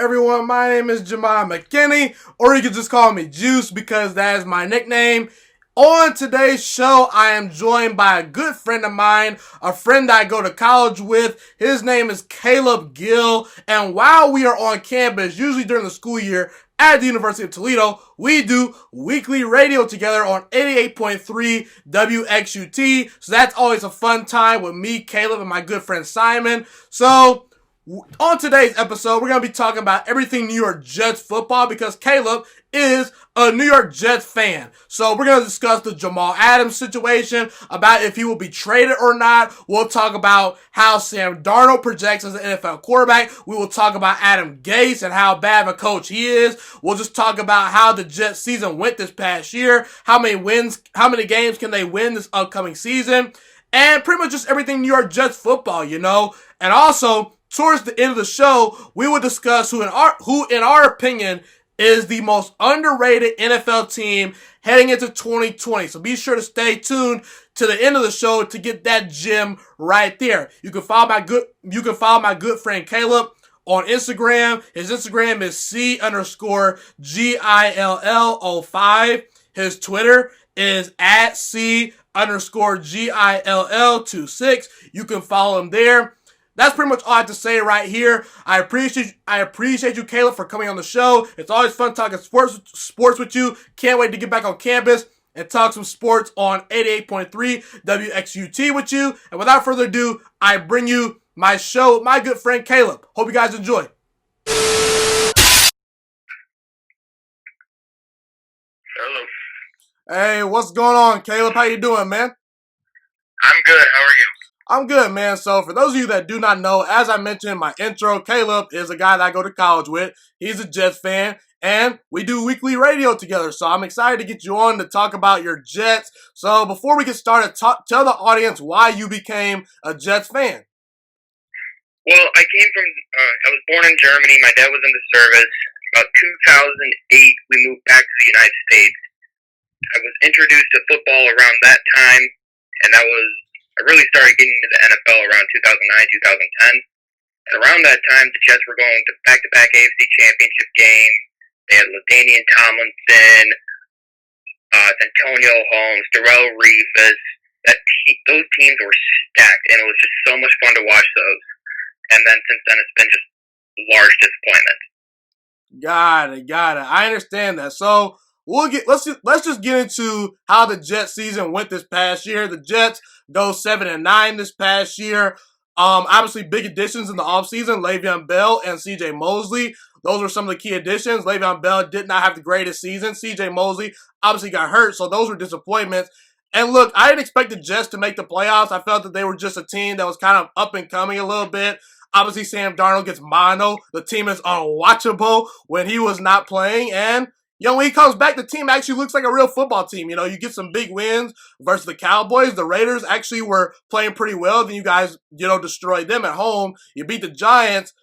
everyone? My name is Jamal McKinney, or you can just call me Juice because that is my nickname. On today's show, I am joined by a good friend of mine, a friend I go to college with. His name is Caleb Gill, and while we are on campus, usually during the school year at the University of Toledo, we do weekly radio together on 88.3 WXUT. So that's always a fun time with me, Caleb, and my good friend Simon. So on today's episode, we're going to be talking about everything New York Jets football because Caleb is a New York Jets fan. So we're going to discuss the Jamal Adams situation, about if he will be traded or not. We'll talk about how Sam Darnold projects as an NFL quarterback. We will talk about Adam Gase and how bad of a coach he is. We'll just talk about how the Jets season went this past year, how many games can they win this upcoming season, and pretty much just everything New York Jets football, you know. And also, towards the end of the show, we will discuss who in our opinion is the most underrated NFL team heading into 2020. So be sure to stay tuned to the end of the show to get that gem right there. You can follow my good friend Caleb on Instagram. His Instagram is C_GILL05. His Twitter is at C_GILL26. You can follow him there. That's pretty much all I have to say right here. I appreciate you, Caleb, for coming on the show. It's always fun talking sports with you. Can't wait to get back on campus and talk some sports on 88.3 WXUT with you. And without further ado, I bring you my show with my good friend Caleb. Hope you guys enjoy. Hello. Hey, what's going on, Caleb? How you doing, man? I'm good. How are you? I'm good, man. So for those of you that do not know, as I mentioned in my intro, Caleb is a guy that I go to college with. He's a Jets fan, and we do weekly radio together. So I'm excited to get you on to talk about your Jets. So before we get started, tell the audience why you became a Jets fan. Well, I was born in Germany. My dad was in the service. About 2008, we moved back to the United States. I was introduced to football around that time, and I really started getting into the NFL around 2009, 2010. And around that time, the Jets were going to back-to-back AFC Championship games. They had LaDainian Tomlinson, Antonio Holmes, Darrell Revis. Those teams were stacked, and it was just so much fun to watch those. And then since then, it's been just large disappointment. Got it. I understand that. So let's just get into how the Jets season went this past year. The Jets go 7-9 this past year. Obviously big additions in the offseason, Le'Veon Bell and CJ Mosley. Those were some of the key additions. Le'Veon Bell did not have the greatest season. CJ Mosley obviously got hurt, so those were disappointments. And look, I didn't expect the Jets to make the playoffs. I felt that they were just a team that was kind of up and coming a little bit. Obviously, Sam Darnold gets mono. The team is unwatchable when he was not playing. And, when he comes back, the team actually looks like a real football team. You get some big wins versus the Cowboys. The Raiders actually were playing pretty well. Then you guys, destroyed them at home. You beat the Giants.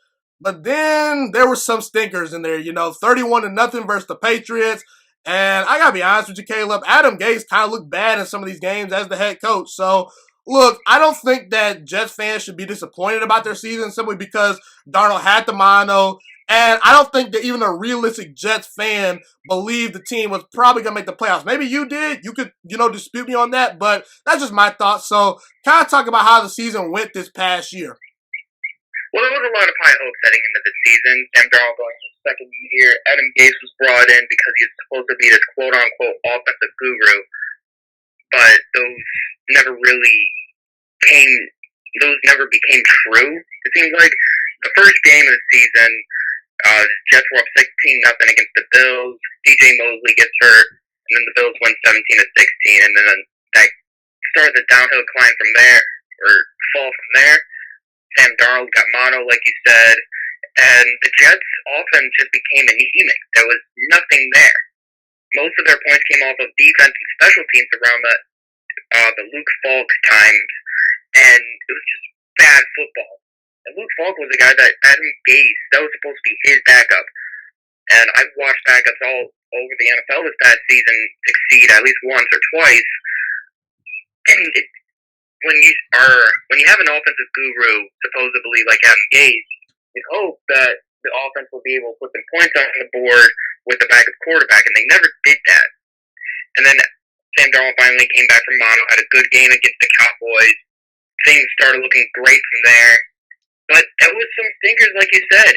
But then there were some stinkers in there, 31-0 versus the Patriots. And I got to be honest with you, Caleb, Adam Gase kind of looked bad in some of these games as the head coach. So, look, I don't think that Jets fans should be disappointed about their season simply because Darnold had the mono. And I don't think that even a realistic Jets fan believed the team was probably going to make the playoffs. Maybe you did. You could, dispute me on that. But that's just my thoughts. So kind of talk about how the season went this past year. Well, there was a lot of high hopes heading into the season. Sam Darnold going his second year. Adam Gase was brought in because he was supposed to be this quote-unquote offensive guru. But those never became true, it seems like. The first game of the season, the Jets were up 16-0 against the Bills. DJ Mosley gets hurt, and then the Bills win 17-16, and then that started the downhill climb from there, or fall from there. Sam Darnold got mono, like you said, and the Jets' offense just became anemic. There was nothing there. Most of their points came off of defense and special teams around the Luke Falk times, and it was just bad football. And Luke Falk was a guy that Adam Gase, that was supposed to be his backup. And I've watched backups all over the NFL this past season succeed at least once or twice. And when you have an offensive guru, supposedly like Adam Gase, you hope that the offense will be able to put some points on the board with the backup quarterback, and they never did that. And then Sam Darnold finally came back from mono, had a good game against the Cowboys. Things started looking great from there. But that was some stinkers, like you said.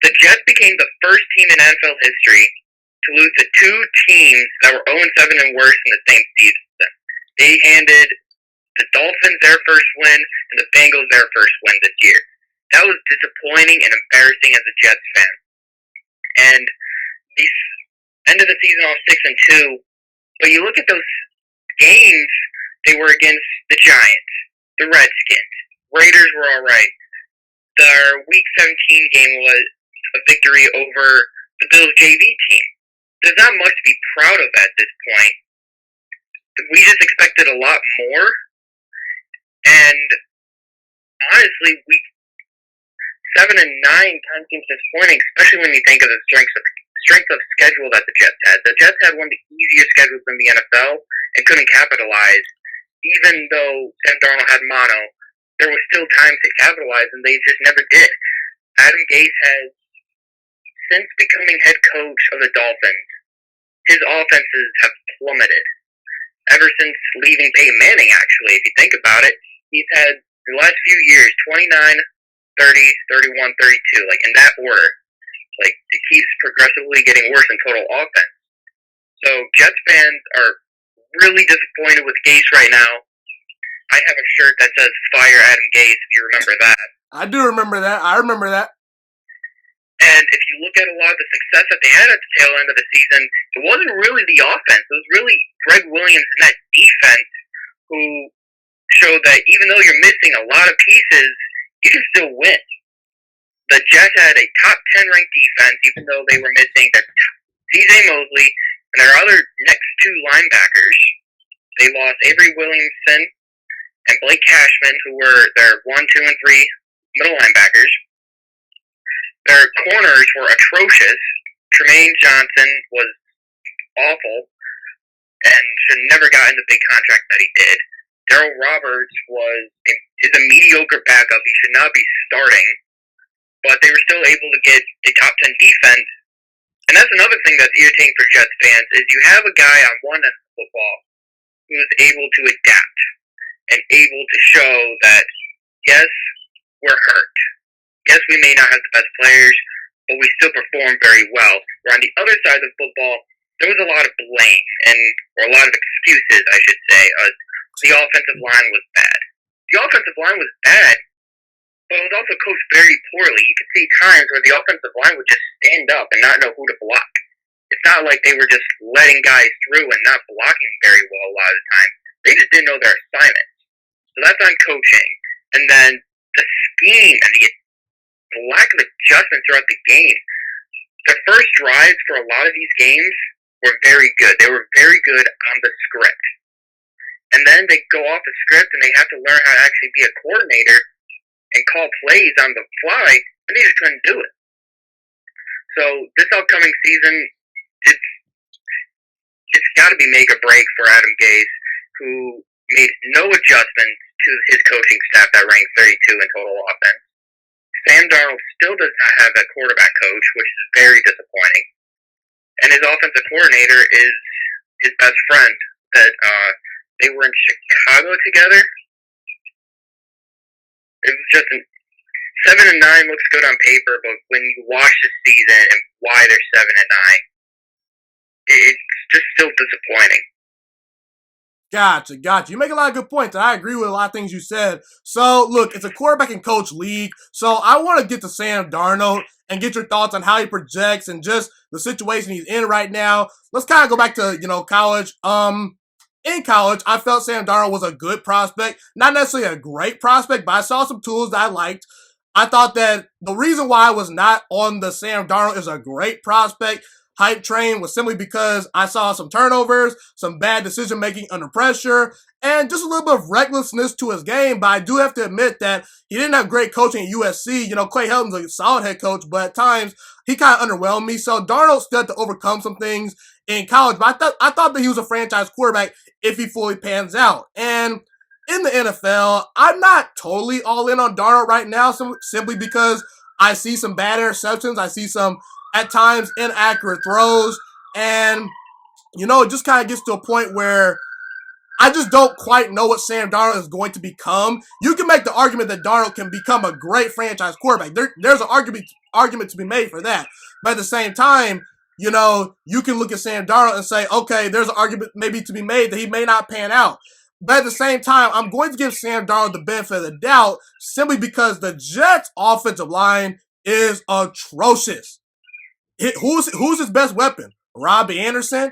The Jets became the first team in NFL history to lose to two teams that were 0-7 and worse in the same season. They handed the Dolphins their first win and the Bengals their first win this year. That was disappointing and embarrassing as a Jets fan. And the end of the season off 6-2. But you look at those games, they were against the Giants, the Redskins, Raiders were all right. Their Week 17 game was a victory over the Bills JV team. There's not much to be proud of at this point. We just expected a lot more. And honestly, Week 7 and 9 kind of seems disappointing, especially when you think of the strength of schedule that the Jets had. The Jets had one of the easiest schedules in the NFL and couldn't capitalize. Even though Sam Darnold had mono, there was still time to capitalize, and they just never did. Adam Gase has, since becoming head coach of the Dolphins, his offenses have plummeted. Ever since leaving Peyton Manning, actually, if you think about it, he's had, the last few years, 29, 30, 31, 32, like in that order. Like, it keeps progressively getting worse in total offense. So, Jets fans are really disappointed with Gase right now. I have a shirt that says Fire Adam Gase, if you remember that. I do remember that. I remember that. And if you look at a lot of the success that they had at the tail end of the season, it wasn't really the offense. It was really Greg Williams and that defense who showed that even though you're missing a lot of pieces, you can still win. The Jets had a top 10 ranked defense, even though they were missing their C.J. Mosley and their other next two linebackers. They lost Avery Williamson and Blake Cashman, who were their 1, 2, and 3 middle linebackers. Their corners were atrocious. Tremaine Johnson was awful and should never gotten the big contract that he did. Darryl Roberts is a mediocre backup. He should not be starting. But they were still able to get a top 10 defense. And that's another thing that's irritating for Jets fans is you have a guy on one end of football who is able to adapt and able to show that, yes, we're hurt. Yes, we may not have the best players, but we still perform very well. Where on the other side of football, there was a lot of blame, or a lot of excuses, I should say. The offensive line was bad. The offensive line was bad, but it was also coached very poorly. You could see times where the offensive line would just stand up and not know who to block. It's not like they were just letting guys through and not blocking very well a lot of the time. They just didn't know their assignments. So that's on coaching. And then the scheme and the lack of adjustment throughout the game. The first drives for a lot of these games were very good. They were very good on the script. And then they go off the script and they have to learn how to actually be a coordinator and call plays on the fly, and they just couldn't do it. So this upcoming season, it's got to be make or break for Adam Gase, who made no adjustments to his coaching staff that ranked 32 in total offense. Sam Darnold still does not have a quarterback coach, which is very disappointing. And his offensive coordinator is his best friend. They were in Chicago together. It was just 7 and 9 looks good on paper, but when you watch the season and why they're 7 and 9, it's just still disappointing. Gotcha. You make a lot of good points, and I agree with a lot of things you said. So, look, it's a quarterback and coach league, so I want to get to Sam Darnold and get your thoughts on how he projects and just the situation he's in right now. Let's kind of go back to, college. In college, I felt Sam Darnold was a good prospect. Not necessarily a great prospect, but I saw some tools that I liked. I thought that the reason why I was not on the Sam Darnold is a great prospect hype train was simply because I saw some turnovers, some bad decision making under pressure, and just a little bit of recklessness to his game. But I do have to admit that he didn't have great coaching at USC. Clay Helton's a solid head coach, but at times he kind of underwhelmed me. So Darnold still had to overcome some things in college, but I thought that he was a franchise quarterback if he fully pans out. And in the NFL, I'm not totally all in on Darnold right now, simply because I see some bad interceptions. I see some, at times, inaccurate throws. And, it just kind of gets to a point where I just don't quite know what Sam Darnold is going to become. You can make the argument that Darnold can become a great franchise quarterback. There's an argument to be made for that. But at the same time, you can look at Sam Darnold and say, okay, there's an argument maybe to be made that he may not pan out. But at the same time, I'm going to give Sam Darnold the benefit of the doubt simply because the Jets' offensive line is atrocious. Who's his best weapon? Robbie Anderson?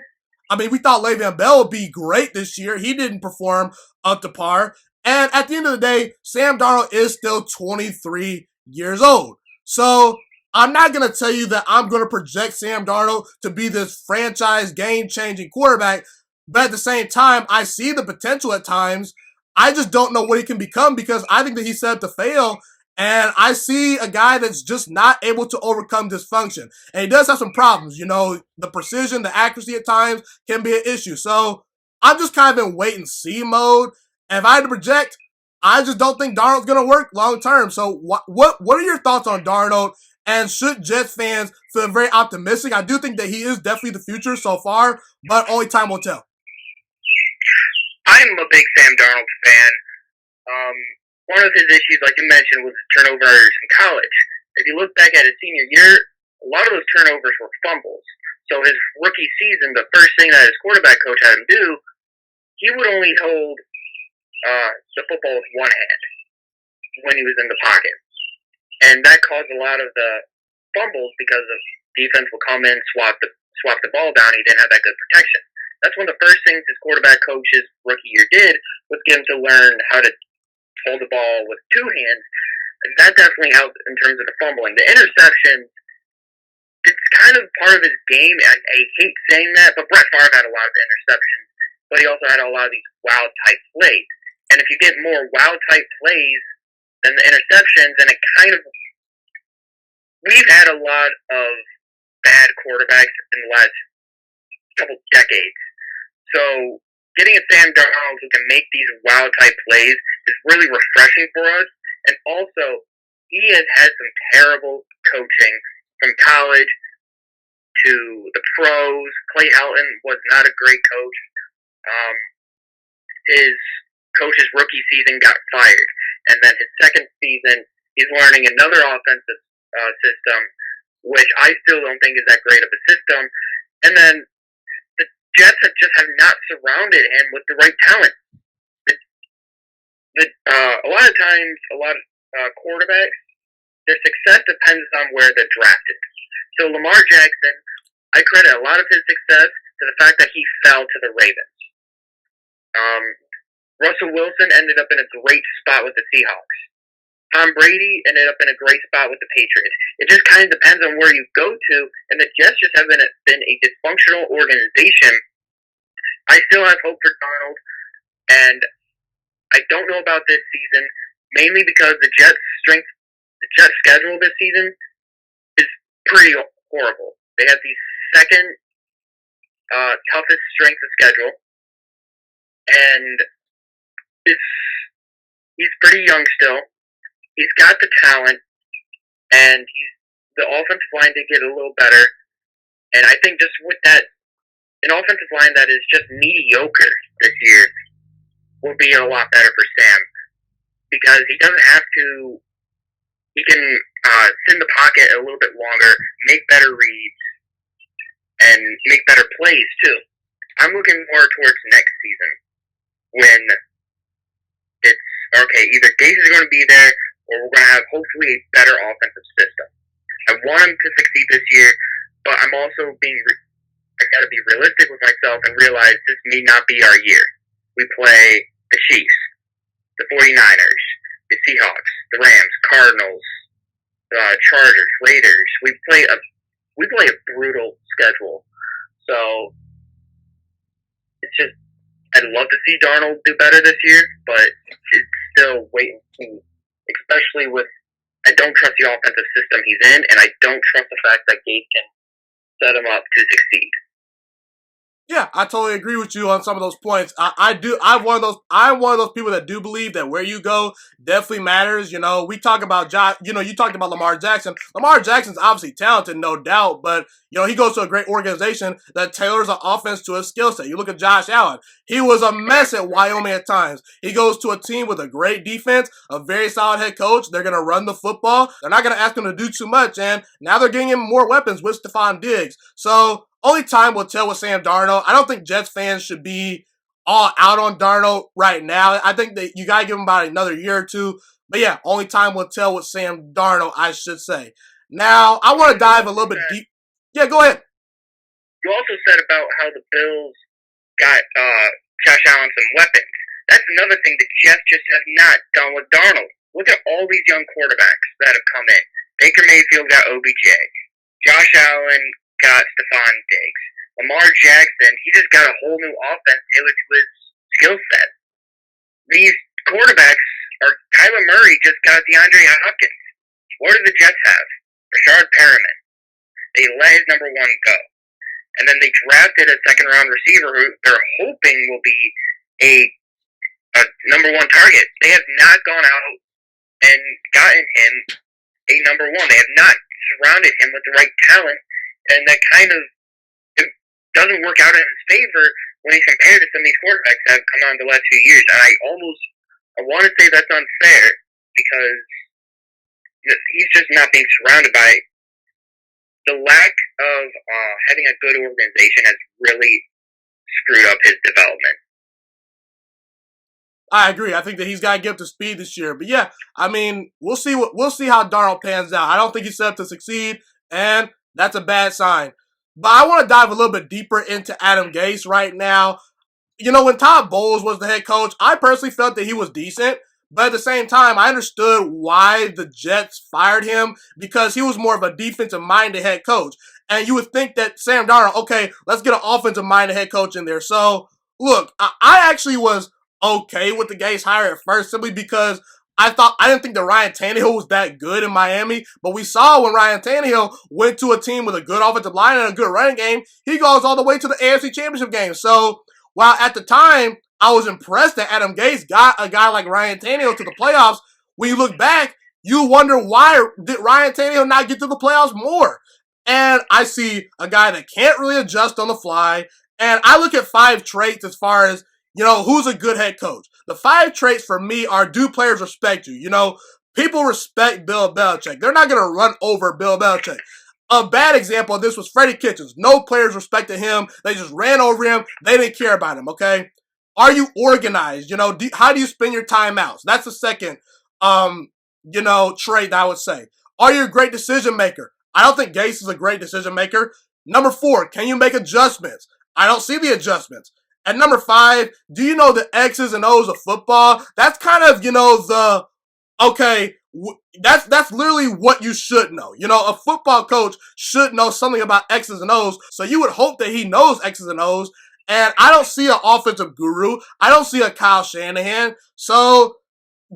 I mean, we thought Le'Veon Bell would be great this year. He didn't perform up to par. And at the end of the day, Sam Darnold is still 23 years old. So I'm not going to tell you that I'm going to project Sam Darnold to be this franchise game-changing quarterback. But at the same time, I see the potential at times. I just don't know what he can become because I think that he's set up to fail. And I see a guy that's just not able to overcome dysfunction. And he does have some problems. The precision, the accuracy at times can be an issue. So I'm just kind of in wait and see mode. And if I had to project, I just don't think Darnold's going to work long term. So what are your thoughts on Darnold? And should Jets fans feel very optimistic? I do think that he is definitely the future so far, but only time will tell. I'm a big Sam Darnold fan. One of his issues, like you mentioned, was his turnovers in college. If you look back at his senior year, a lot of those turnovers were fumbles. So his rookie season, the first thing that his quarterback coach had him do, he would only hold the football with one hand when he was in the pocket. And that caused a lot of the fumbles because of defense would come in, swap the ball down. He didn't have that good protection. That's one of the first things his quarterback coach his rookie year did was get him to learn how to hold the ball with two hands. And that definitely helped in terms of the fumbling. The interceptions, it's kind of part of his game. I hate saying that, but Brett Favre had a lot of interceptions, but he also had a lot of these wild-type plays. And if you get more wild-type plays than the interceptions, then it kind of... We've had a lot of bad quarterbacks in the last couple decades. So getting a Sam Darnold who can make these wild-type plays is really refreshing for us. And also, he has had some terrible coaching from college to the pros. Clay Helton was not a great coach. His coach's rookie season got fired. And then his second season, he's learning another offensive system, which I still don't think is that great of a system. And then the Jets have not surrounded him with the right talent. A lot of times, a lot of quarterbacks, their success depends on where they're drafted. So Lamar Jackson, I credit a lot of his success to the fact that he fell to the Ravens. Russell Wilson ended up in a great spot with the Seahawks. Tom Brady ended up in a great spot with the Patriots. It just kind of depends on where you go to, and the Jets just have been a dysfunctional organization. I still have hope for Darnold, and I don't know about this season, mainly because the Jets' schedule this season is pretty horrible. They have the second toughest strength of schedule, and he's pretty young still. He's got the talent, and the offensive line did get a little better. And I think just with that, an offensive line that is just mediocre this year will be a lot better for Sam, because he doesn't have to. He can sit in the pocket a little bit longer, make better reads, and make better plays too. I'm looking more towards next season when it's okay. Either Gase is going to be there, or we're going to have hopefully a better offensive system. I want him to succeed this year, but I'm also I got to be realistic with myself and realize this may not be our year. We play the Chiefs, the 49ers, the Seahawks, the Rams, Cardinals, Chargers, Raiders. We play a brutal schedule. So it's just, I'd love to see Darnold do better this year, but it's still wait and see. Especially with, I don't trust the offensive system he's in, and I don't trust the fact that Gase can set him up to succeed. Yeah, I totally agree with you on some of those points. I do. I'm one of those people that do believe that where you go definitely matters. We talk about Josh. You talked about Lamar Jackson. Lamar Jackson's obviously talented, no doubt, but he goes to a great organization that tailors an offense to his skill set. You look at Josh Allen. He was a mess at Wyoming at times. He goes to a team with a great defense, a very solid head coach. They're going to run the football. They're not going to ask him to do too much, and now they're getting him more weapons with Stephon Diggs. So only time will tell with Sam Darnold. I don't think Jets fans should be all out on Darnold right now. I think that you got to give him about another year or two. But yeah, only time will tell with Sam Darnold, I should say. Now, I want to dive a little bit deep. Yeah, go ahead. You also said about how the Bills got Josh Allen some weapons. That's another thing the Jets just have not done with Darnold. Look at all these young quarterbacks that have come in. Baker Mayfield got OBJ. Josh Allen got Stephon Diggs. Lamar Jackson, he just got a whole new offense tailored to his skill set. These quarterbacks are Kyler Murray just got DeAndre Hopkins. What do the Jets have? Rashard Perriman. They let his number one go. And then they drafted a second-round receiver who they're hoping will be a number one target. They have not gone out and gotten him a number one. They have not surrounded him with the right talent, and that kind of it doesn't work out in his favor when he's compared to some of these quarterbacks that have come on the last few years. And I want to say that's unfair because he's just not being surrounded by the lack of having a good organization has really screwed up his development. I agree. I think that he's got to get up to speed this year. But yeah, I mean, we'll see how Darnold pans out. I don't think he's set up to succeed, and that's a bad sign. But I want to dive a little bit deeper into Adam Gase right now. When Todd Bowles was the head coach, I personally felt that he was decent. But at the same time, I understood why the Jets fired him because he was more of a defensive-minded head coach. And you would think that Sam Darnold, okay, let's get an offensive-minded head coach in there. So, look, I actually was okay with the Gase hire at first simply because I didn't think that Ryan Tannehill was that good in Miami. But we saw when Ryan Tannehill went to a team with a good offensive line and a good running game, he goes all the way to the AFC Championship game. So, while at the time, I was impressed that Adam Gase got a guy like Ryan Tannehill to the playoffs. When you look back, you wonder why did Ryan Tannehill not get to the playoffs more? And I see a guy that can't really adjust on the fly. And I look at 5 traits as far as, who's a good head coach. The 5 traits for me are, do players respect you? People respect Bill Belichick. They're not going to run over Bill Belichick. A bad example of this was Freddie Kitchens. No players respected him. They just ran over him. They didn't care about him, okay? Are you organized? How do you spend your timeouts? That's the second, trait that I would say. Are you a great decision maker? I don't think Gase is a great decision maker. Number 4, can you make adjustments? I don't see the adjustments. And number 5, do you know the X's and O's of football? That's kind of, that's literally what you should know. A football coach should know something about X's and O's, so you would hope that he knows X's and O's. And I don't see an offensive guru. I don't see a Kyle Shanahan. So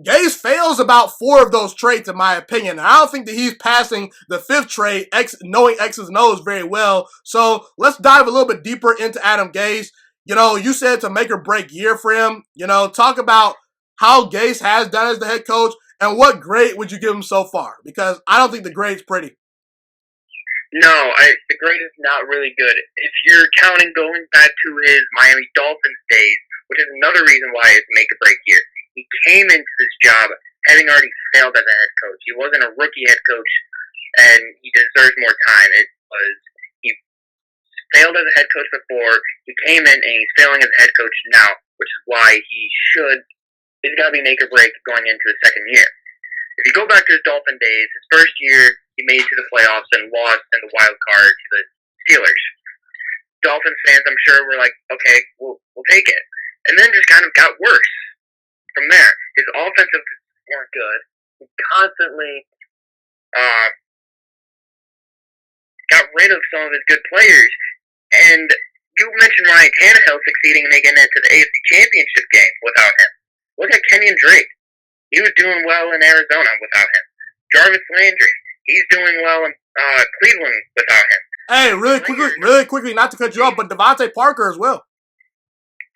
Gase fails about 4 of those traits, in my opinion. And I don't think that he's passing the 5th trait, knowing X's and O's very well. So let's dive a little bit deeper into Adam Gase. You said it's a make or break year for him. Talk about how Gase has done as the head coach and what grade would you give him so far? Because I don't think the grade's pretty. No, the grade is not really good. If you're counting going back to his Miami Dolphins days, which is another reason why it's make or break year, he came into this job having already failed as a head coach. He wasn't a rookie head coach, and he deserves more time. He failed as a head coach before. He came in and he's failing as a head coach now, which is why it's got to be make or break going into his second year. If you go back to his Dolphin days, his first year, he made it to the playoffs and lost in the wild card to the Steelers. Dolphins fans, I'm sure, were like, okay, we'll take it. And then just kind of got worse from there. His offensive weren't good. He constantly got rid of some of his good players. And you mentioned Ryan Tannehill succeeding in making it to the AFC Championship game without him. Look at Kenyon Drake. He was doing well in Arizona without him. Jarvis Landry. He's doing well in Cleveland without him. Hey, really quickly, not to cut you off, but Devontae Parker as well.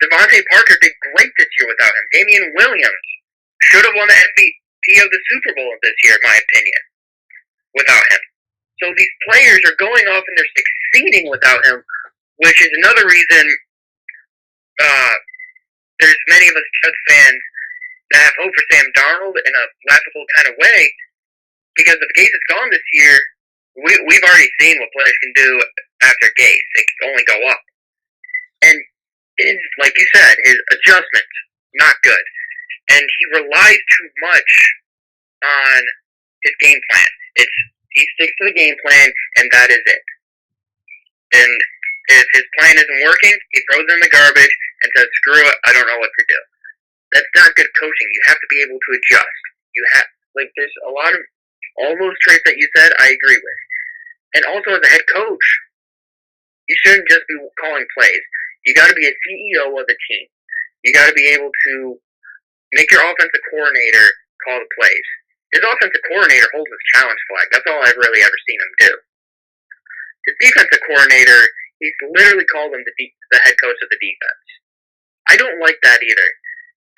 Devontae Parker did great this year without him. Damian Williams should have won the MVP of the Super Bowl this year, in my opinion, without him. So these players are going off and they're succeeding without him, which is another reason there's many of us Jets fans that have hope for Sam Darnold in a laughable kind of way, because if Gase is gone this year, we've already seen what players can do after Gase. It can only go up. And like you said, his adjustments, not good. And he relies too much on his game plan. He sticks to the game plan, and that is it. And if his plan isn't working, he throws it in the garbage and says, screw it, I don't know what to do. That's not good coaching. You have to be able to adjust. There's a lot of all those traits that you said, I agree with. And also as a head coach, you shouldn't just be calling plays. You got to be a CEO of the team. You got to be able to make your offensive coordinator call the plays. His offensive coordinator holds his challenge flag. That's all I've really ever seen him do. His defensive coordinator, he's literally called him the head coach of the defense. I don't like that either.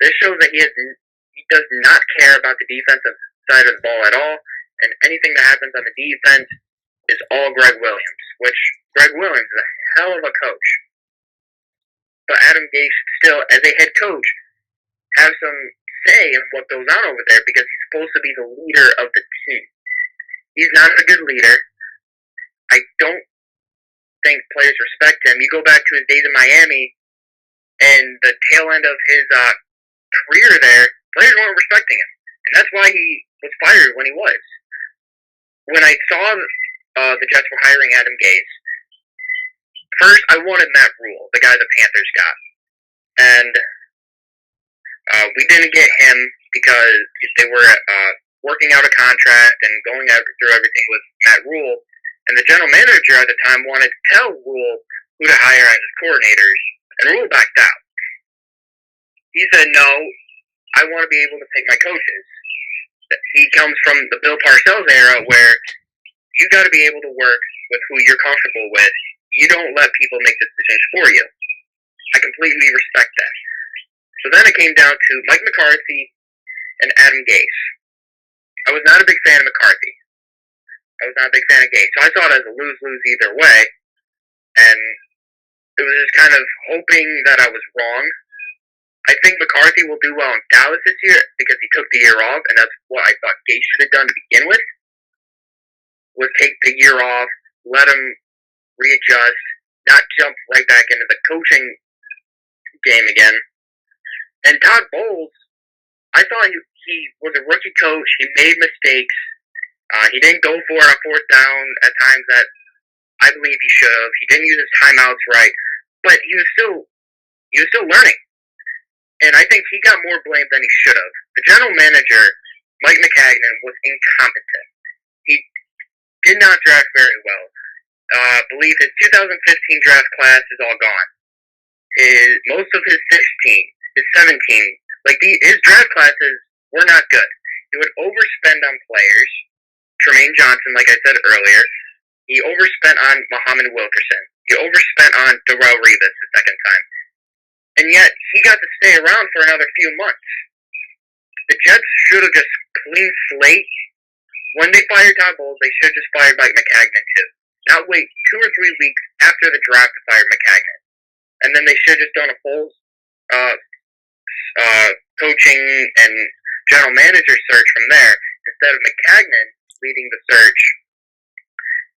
This shows that he does not care about the defensive side of the ball at all, and anything that happens on the defense is all Greg Williams, which Greg Williams is a hell of a coach. But Adam Gase should still, as a head coach, have some say in what goes on over there, because he's supposed to be the leader of the team. He's not a good leader. I don't think players respect him. You go back to his days in Miami and the tail end of his career there, players weren't respecting him. And that's why he was fired when he was. When I saw the Jets were hiring Adam Gase, first I wanted Matt Rule, the guy the Panthers got. And we didn't get him because they were working out a contract and going through everything with Matt Rule. And the general manager at the time wanted to tell Rule who to hire as his coordinators, and Rule backed out. He said, no, I want to be able to pick my coaches. He comes from the Bill Parcells era, where you got to be able to work with who you're comfortable with. You don't let people make decisions for you. I completely respect that. So then it came down to Mike McCarthy and Adam Gase. I was not a big fan of McCarthy. I was not a big fan of Gase. So I saw it as a lose-lose either way. And it was just kind of hoping that I was wrong. I think McCarthy will do well in Dallas this year because he took the year off, and that's what I thought Gase should have done to begin with, was take the year off, let him readjust, not jump right back into the coaching game again. And Todd Bowles, I thought he was a rookie coach. He made mistakes. He didn't go for it on fourth down at times that I believe he should have. He didn't use his timeouts right, but he was still learning. And I think he got more blame than he should have. The general manager, Mike McCagnon, was incompetent. He did not draft very well. I believe his 2015 draft class is all gone. Most of his 17, his draft classes were not good. He would overspend on players. Tremaine Johnson, like I said earlier. He overspent on Muhammad Wilkerson. He overspent on Darrell Revis the second time. And yet, he got to stay around for another few months. The Jets should have just clean slate. When they fired Todd Bowles, they should have just fired Mike McCagnon too. Not wait 2 or 3 weeks after the draft to fire McCagnon. And then they should have just done a full coaching and general manager search from there, instead of McCagnon leading the search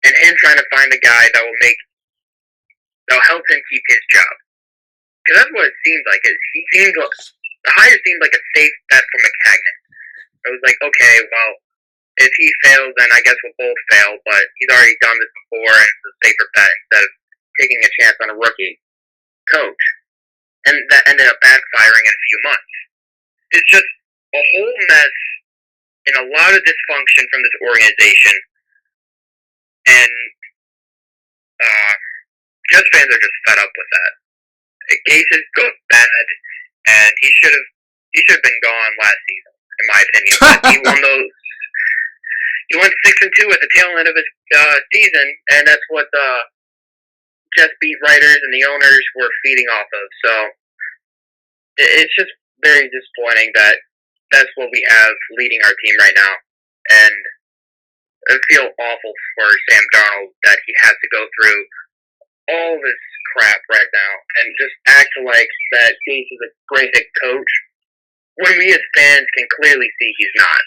and him trying to find a guy that'll help him keep his job. Because that's what it seemed like. The hire seemed like a safe bet for McCagnon. It was like, okay, well, if he fails, then I guess we'll both fail, but he's already done this before, and it's a safer bet instead of taking a chance on a rookie coach. And that ended up backfiring in a few months. It's just a whole mess and a lot of dysfunction from this organization. And Jets fans are just fed up with that. Gase is good, bad, and he should have been gone last season, in my opinion. But he He went 6-2 at the tail end of his season, and that's what the Jets beat writers and the owners were feeding off of. So it's just very disappointing that that's what we have leading our team right now. And I feel awful for Sam Darnold that he has to go through all this crap right now and just act like that Gase is a great head coach when we as fans can clearly see he's not.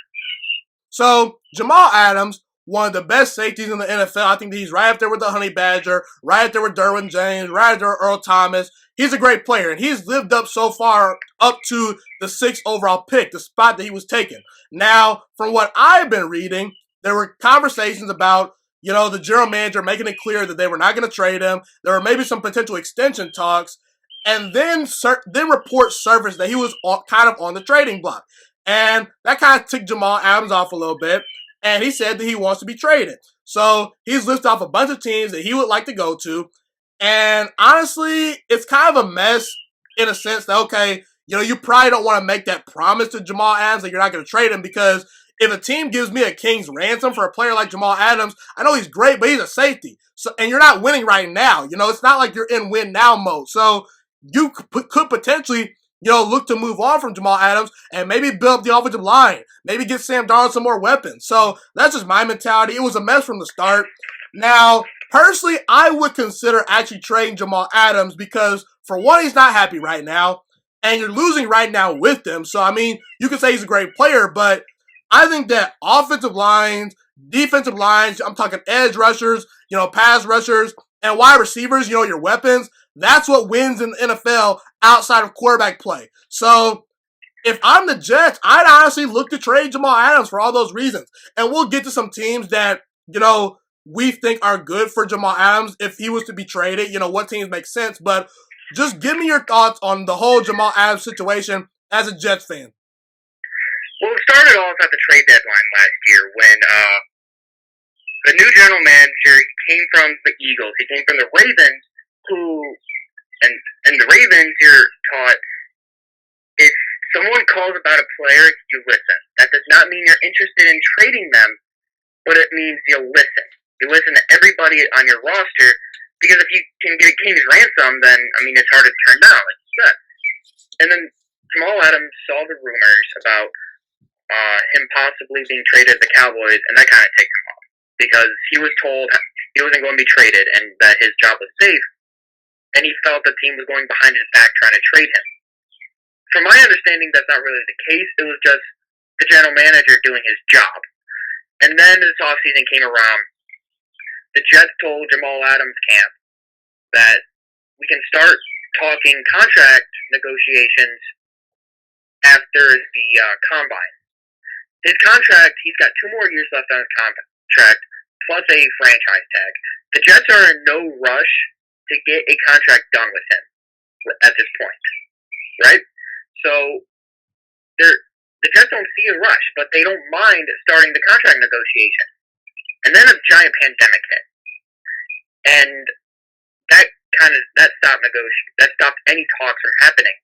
So, Jamal Adams, one of the best safeties in the NFL. I think he's right up there with the Honey Badger, right up there with Derwin James, right up there with Earl Thomas. He's a great player, and he's lived up so far up to the 6th overall pick, the spot that he was taken. Now, from what I've been reading, there were conversations about, the general manager making it clear that they were not going to trade him. There were maybe some potential extension talks, and then reports surfaced that he was kind of on the trading block. And that kind of ticked Jamal Adams off a little bit. And he said that he wants to be traded. So he's listed off a bunch of teams that he would like to go to. And honestly, it's kind of a mess in a sense that, okay, you probably don't want to make that promise to Jamal Adams that you're not going to trade him, because if a team gives me a king's ransom for a player like Jamal Adams, I know he's great, but he's a safety. So, and you're not winning right now. It's not like you're in win now mode. So you could potentially look to move on from Jamal Adams and maybe build up the offensive line. Maybe get Sam Darnold some more weapons. So that's just my mentality. It was a mess from the start. Now, personally, I would consider actually trading Jamal Adams because, for one, he's not happy right now, and you're losing right now with him. So, you can say he's a great player, but I think that offensive lines, defensive lines, I'm talking edge rushers, pass rushers, and wide receivers, your weapons, that's what wins in the NFL outside of quarterback play. So if I'm the Jets, I'd honestly look to trade Jamal Adams for all those reasons. And we'll get to some teams that, we think are good for Jamal Adams if he was to be traded. What teams make sense. But just give me your thoughts on the whole Jamal Adams situation as a Jets fan. Well, it started off at the trade deadline last year when the new general manager came from the Eagles. He came from the Ravens, and the Ravens, you're taught, if someone calls about a player, you listen. That does not mean you're interested in trading them, but it means you'll listen. You listen to everybody on your roster, because if you can get a king's ransom, then, it's hard to turn down, like you said. And then Jamal Adams saw the rumors about him possibly being traded to the Cowboys, and that kind of ticked him off, because he was told he wasn't going to be traded and that his job was safe, and he felt the team was going behind his back trying to trade him. From my understanding, that's not really the case. It was just the general manager doing his job. And then this offseason came around. The Jets told Jamal Adams' camp that we can start talking contract negotiations after the combine. His contract, he's got 2 more years left on his contract, plus a franchise tag. The Jets are in no rush to get a contract done with him at this point, right? So the Jets don't see a rush, but they don't mind starting the contract negotiation. And then a giant pandemic hit, and that stopped any talks from happening.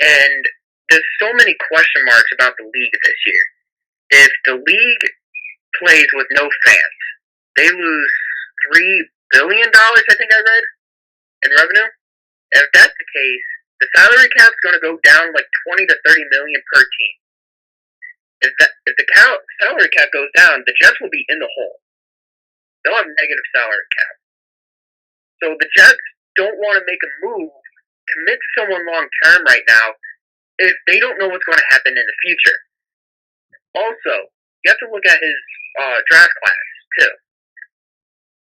And there's so many question marks about the league this year. If the league plays with no fans, they lose $3 billion, I think I read, in revenue. And if that's the case, the salary cap's going to go down like $20 to $30 million per team. If the salary cap goes down, the Jets will be in the hole. They'll have negative salary cap. So the Jets don't want to make a move, commit to someone long term right now, if they don't know what's going to happen in the future. Also, you have to look at his draft class, too.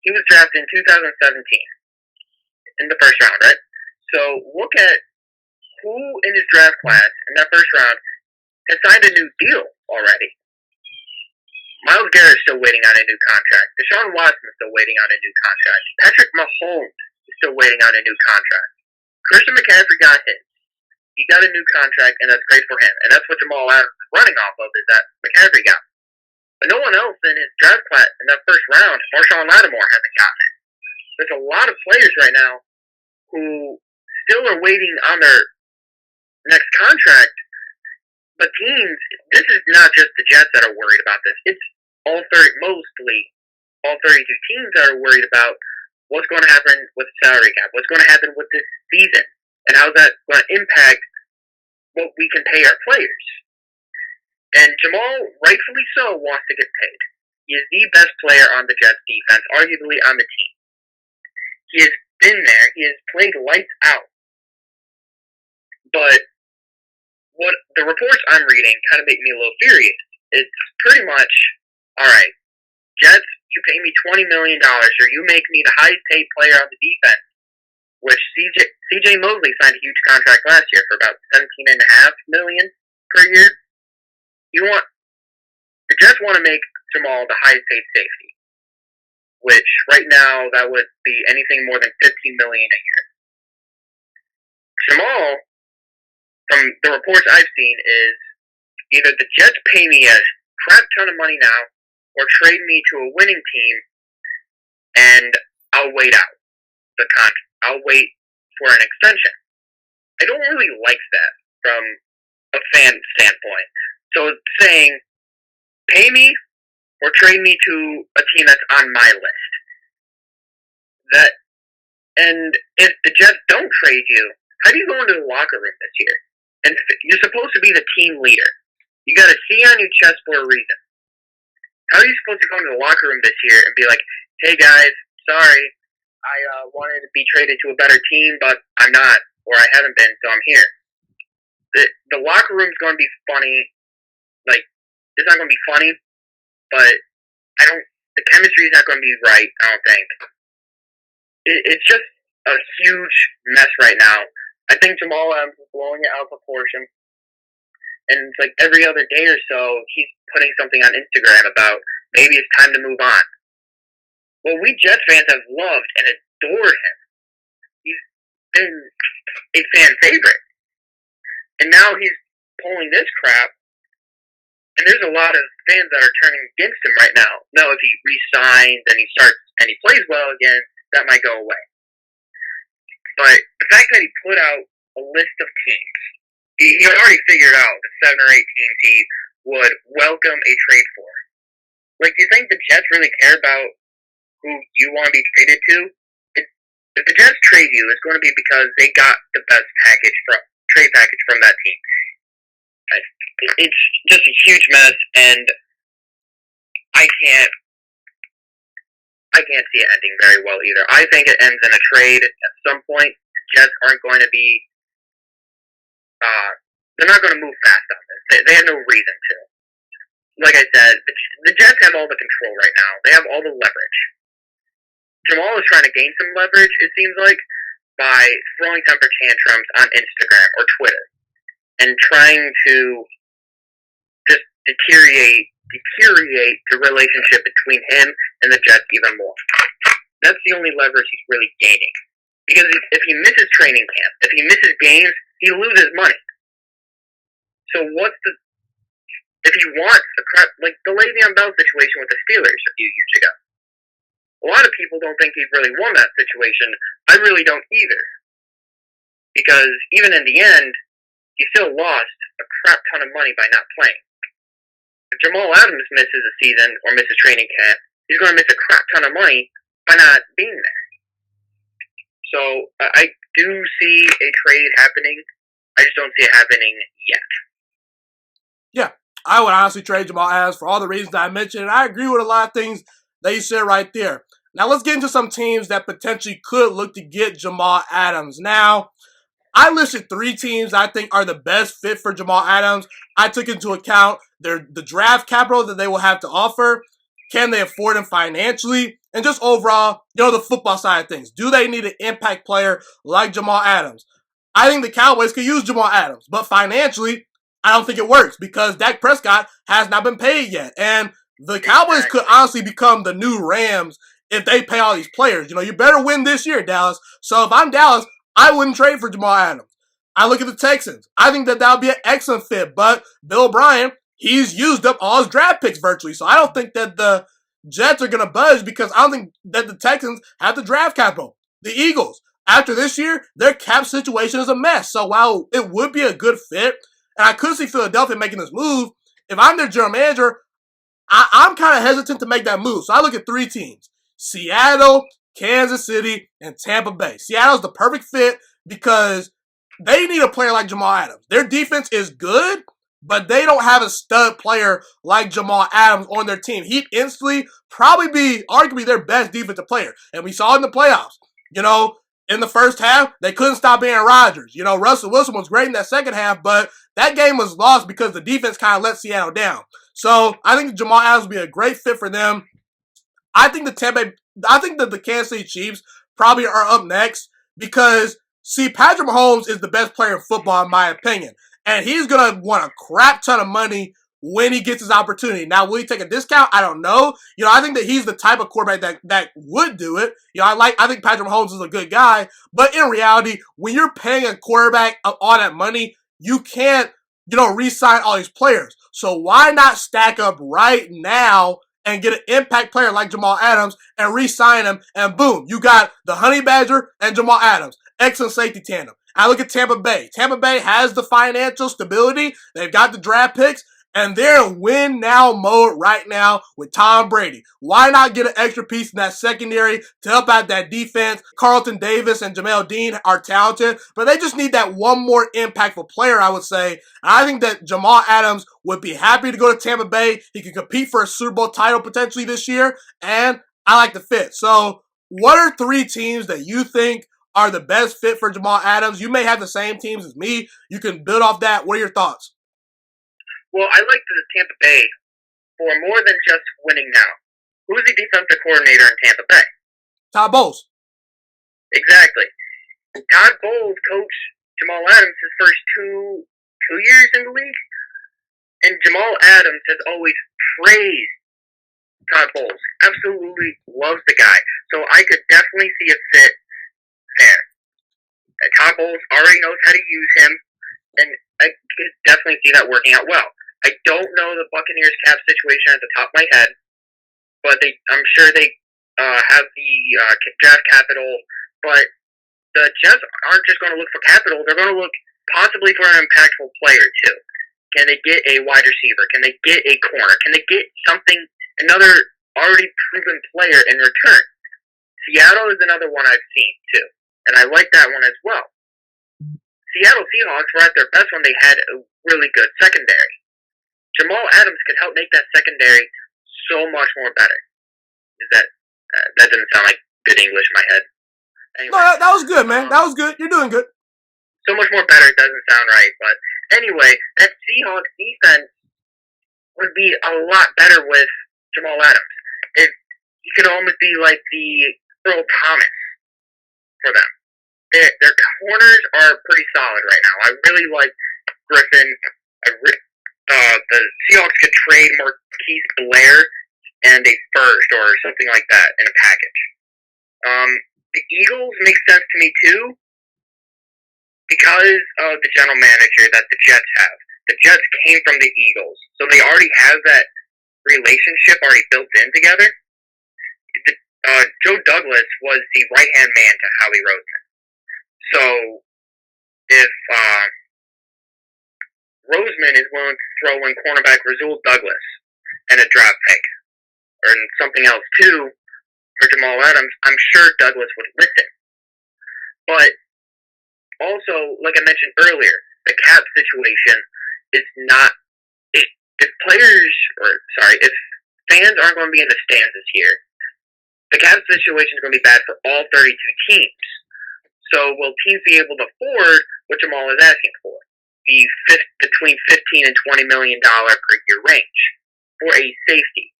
He was drafted in 2017, in the first round, right? So look at who in his draft class, in that first round, has signed a new deal already. Myles Garrett is still waiting on a new contract. Deshaun Watson is still waiting on a new contract. Patrick Mahomes is still waiting on a new contract. Christian McCaffrey got his. He got a new contract, and that's great for him. And that's what Jamal Adams is running off of, is that McCaffrey got. But no one else in his draft class in that first round, Marshawn Lattimore, hasn't gotten it. There's a lot of players right now who still are waiting on their next contract But teams, this is not just the Jets that are worried about this. It's mostly all 32 teams that are worried about what's going to happen with the salary cap, what's going to happen with this season, and how that's going to impact what we can pay our players. And Jamal, rightfully so, wants to get paid. He is the best player on the Jets defense, arguably on the team. He has been there. He has played lights out. But what the reports I'm reading kind of make me a little furious. It's pretty much, all right, Jets, you pay me $20 million, or you make me the highest paid player on the defense, which CJ Mosley signed a huge contract last year for about $17.5 million per year. The Jets want to make Jamal the highest paid safety, which right now that would be anything more than $15 million a year. Jamal, from the reports I've seen, is either the Jets pay me a crap ton of money now, or trade me to a winning team, and I'll wait out the contract. I'll wait for an extension. I don't really like that from a fan standpoint. So it's saying, pay me or trade me to a team that's on my list. And if the Jets don't trade you, how do you go into the locker room this year? And you're supposed to be the team leader. You got a C on your chest for a reason. How are you supposed to go into the locker room this year and be like, hey guys, sorry, I wanted to be traded to a better team, but I'm not, or I haven't been, so I'm here. The locker room's going to be funny. Like, it's not going to be funny, but the chemistry is not going to be right, I don't think. It's just a huge mess right now. I think Jamal Adams is blowing it out of proportion. And it's like every other day or so, he's putting something on Instagram about maybe it's time to move on. Well, we Jets fans have loved and adored him. He's been a fan favorite. And now he's pulling this crap. And there's a lot of fans that are turning against him right now. Now, if he resigns and he plays well again, that might go away. But the fact that he put out a list of teams, he already figured out the 7 or 8 teams he would welcome a trade for. Like, do you think the Jets really care about who you want to be traded to? If the Jets trade you, it's going to be because they got the best trade package from that team. It's just a huge mess, and I can't see it ending very well either. I think it ends in a trade at some point. The Jets aren't going to be they're not going to move fast on this. They have no reason to. Like I said, the Jets have all the control right now. They have all the leverage. Jamal is trying to gain some leverage, it seems like, by throwing temper tantrums on Instagram or Twitter and trying to just deteriorate the relationship between him and the Jets even more. That's the only leverage he's really gaining. Because if he misses training camp, if he misses games, he loses money. So if he wants like the Le'Veon Bell situation with the Steelers a few years ago. A lot of people don't think he really won that situation. I really don't either. Because even in the end, he still lost a crap ton of money by not playing. If Jamal Adams misses a season or misses training camp, he's going to miss a crap ton of money by not being there. So I do see a trade happening. I just don't see it happening yet. Yeah, I would honestly trade Jamal Adams for all the reasons I mentioned, and I agree with a lot of things that you said right there. Now let's get into some teams that potentially could look to get Jamal Adams. Now, I listed 3 teams I think are the best fit for Jamal Adams. I took into account the draft capital that they will have to offer. Can they afford him financially? And just overall, the football side of things. Do they need an impact player like Jamal Adams? I think the Cowboys could use Jamal Adams, but financially, I don't think it works because Dak Prescott has not been paid yet. And the Cowboys could honestly become the new Rams if they pay all these players. You better win this year, Dallas. So if I'm Dallas, I wouldn't trade for Jamal Adams. I look at the Texans. I think that would be an excellent fit, but Bill O'Brien, he's used up all his draft picks virtually. So I don't think that the Jets are going to budge because I don't think that the Texans have the draft capital. The Eagles, after this year, their cap situation is a mess. So while it would be a good fit, and I could see Philadelphia making this move. If I'm their general manager, I'm kind of hesitant to make that move. So I look at 3 teams: Seattle, Kansas City, and Tampa Bay. Seattle's the perfect fit because they need a player like Jamal Adams. Their defense is good, but they don't have a stud player like Jamal Adams on their team. He'd instantly probably be arguably their best defensive player. And we saw it in the playoffs. In the first half, they couldn't stop Aaron Rodgers. Russell Wilson was great in that second half, but that game was lost because the defense kind of let Seattle down. So I think Jamal Adams would be a great fit for them. I think that the Kansas City Chiefs probably are up next because, see, Patrick Mahomes is the best player in football in my opinion. And he's going to want a crap ton of money when he gets his opportunity. Now, will he take a discount? I don't know. I think that he's the type of quarterback that would do it. I think Patrick Mahomes is a good guy. But in reality, when you're paying a quarterback all that money, you can't, re-sign all these players. So why not stack up right now and get an impact player like Jamal Adams and re-sign him, and boom, you got the Honey Badger and Jamal Adams. Excellent safety tandem. I look at Tampa Bay. Tampa Bay has the financial stability. They've got the draft picks, and they're in win-now mode right now with Tom Brady. Why not get an extra piece in that secondary to help out that defense? Carlton Davis and Jamel Dean are talented, but they just need that one more impactful player, I would say. And I think that Jamal Adams would be happy to go to Tampa Bay. He could compete for a Super Bowl title potentially this year, and I like the fit. So what are 3 teams that you think are the best fit for Jamal Adams? You may have the same teams as me. You can build off that. What are your thoughts? Well, I like the Tampa Bay for more than just winning now. Who's the defensive coordinator in Tampa Bay? Todd Bowles. Exactly. Todd Bowles coached Jamal Adams his first two years in the league, and Jamal Adams has always praised Todd Bowles. Absolutely loves the guy. So I could definitely see a fit there. Todd Bowles already knows how to use him, and I could definitely see that working out well. I don't know the Buccaneers cap situation at the top of my head, but I'm sure they have the draft capital. But the Jets aren't just going to look for capital; they're going to look possibly for an impactful player too. Can they get a wide receiver? Can they get a corner? Can they get another already proven player in return? Seattle is another one I've seen too, and I like that one as well. Seattle Seahawks were at their best when they had a really good secondary. Jamal Adams could help make that secondary so much more better. That didn't sound like good English in my head. Anyway, No, that was good, man. That was good. You're doing good. So much more better doesn't sound right, but anyway, that Seahawks defense would be a lot better with Jamal Adams. He could almost be like the Earl Thomas for them. Their corners are pretty solid right now. I really like Griffin. The Seahawks could trade Marquise Blair and a first or something like that in a package. The Eagles make sense to me too because of the general manager that the Jets have. The Jets came from the Eagles, so they already have that relationship already built in together. Joe Douglas was the right-hand man to Howie Roseman. So if Roseman is willing to throw in cornerback Rasul Douglas and a draft pick or something else too for Jamal Adams, I'm sure Douglas would listen. But also, like I mentioned earlier, the cap situation is not. If fans aren't going to be in the stands this year, the cap situation is going to be bad for all 32 teams. So will teams be able to afford what Jamal is asking for? Between $15 and $20 million per year range for a safety.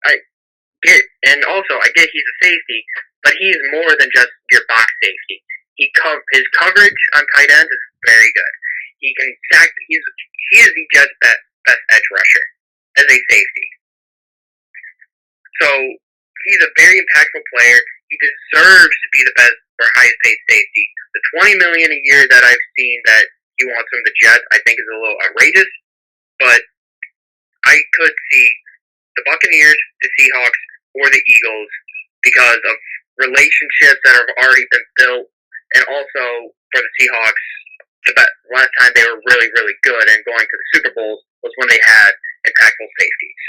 I get he's a safety, but he is more than just your box safety. His coverage on tight ends is very good. He can sack. He is the Jets' best edge rusher as a safety. So he's a very impactful player. He deserves to be the best or highest paid safety. The $20 million a year that I've seen that he wants from the Jets, I think is a little outrageous, but I could see the Buccaneers, the Seahawks, or the Eagles because of relationships that have already been built, and also for the Seahawks, last time they were really, really good and going to the Super Bowls was when they had impactful safeties.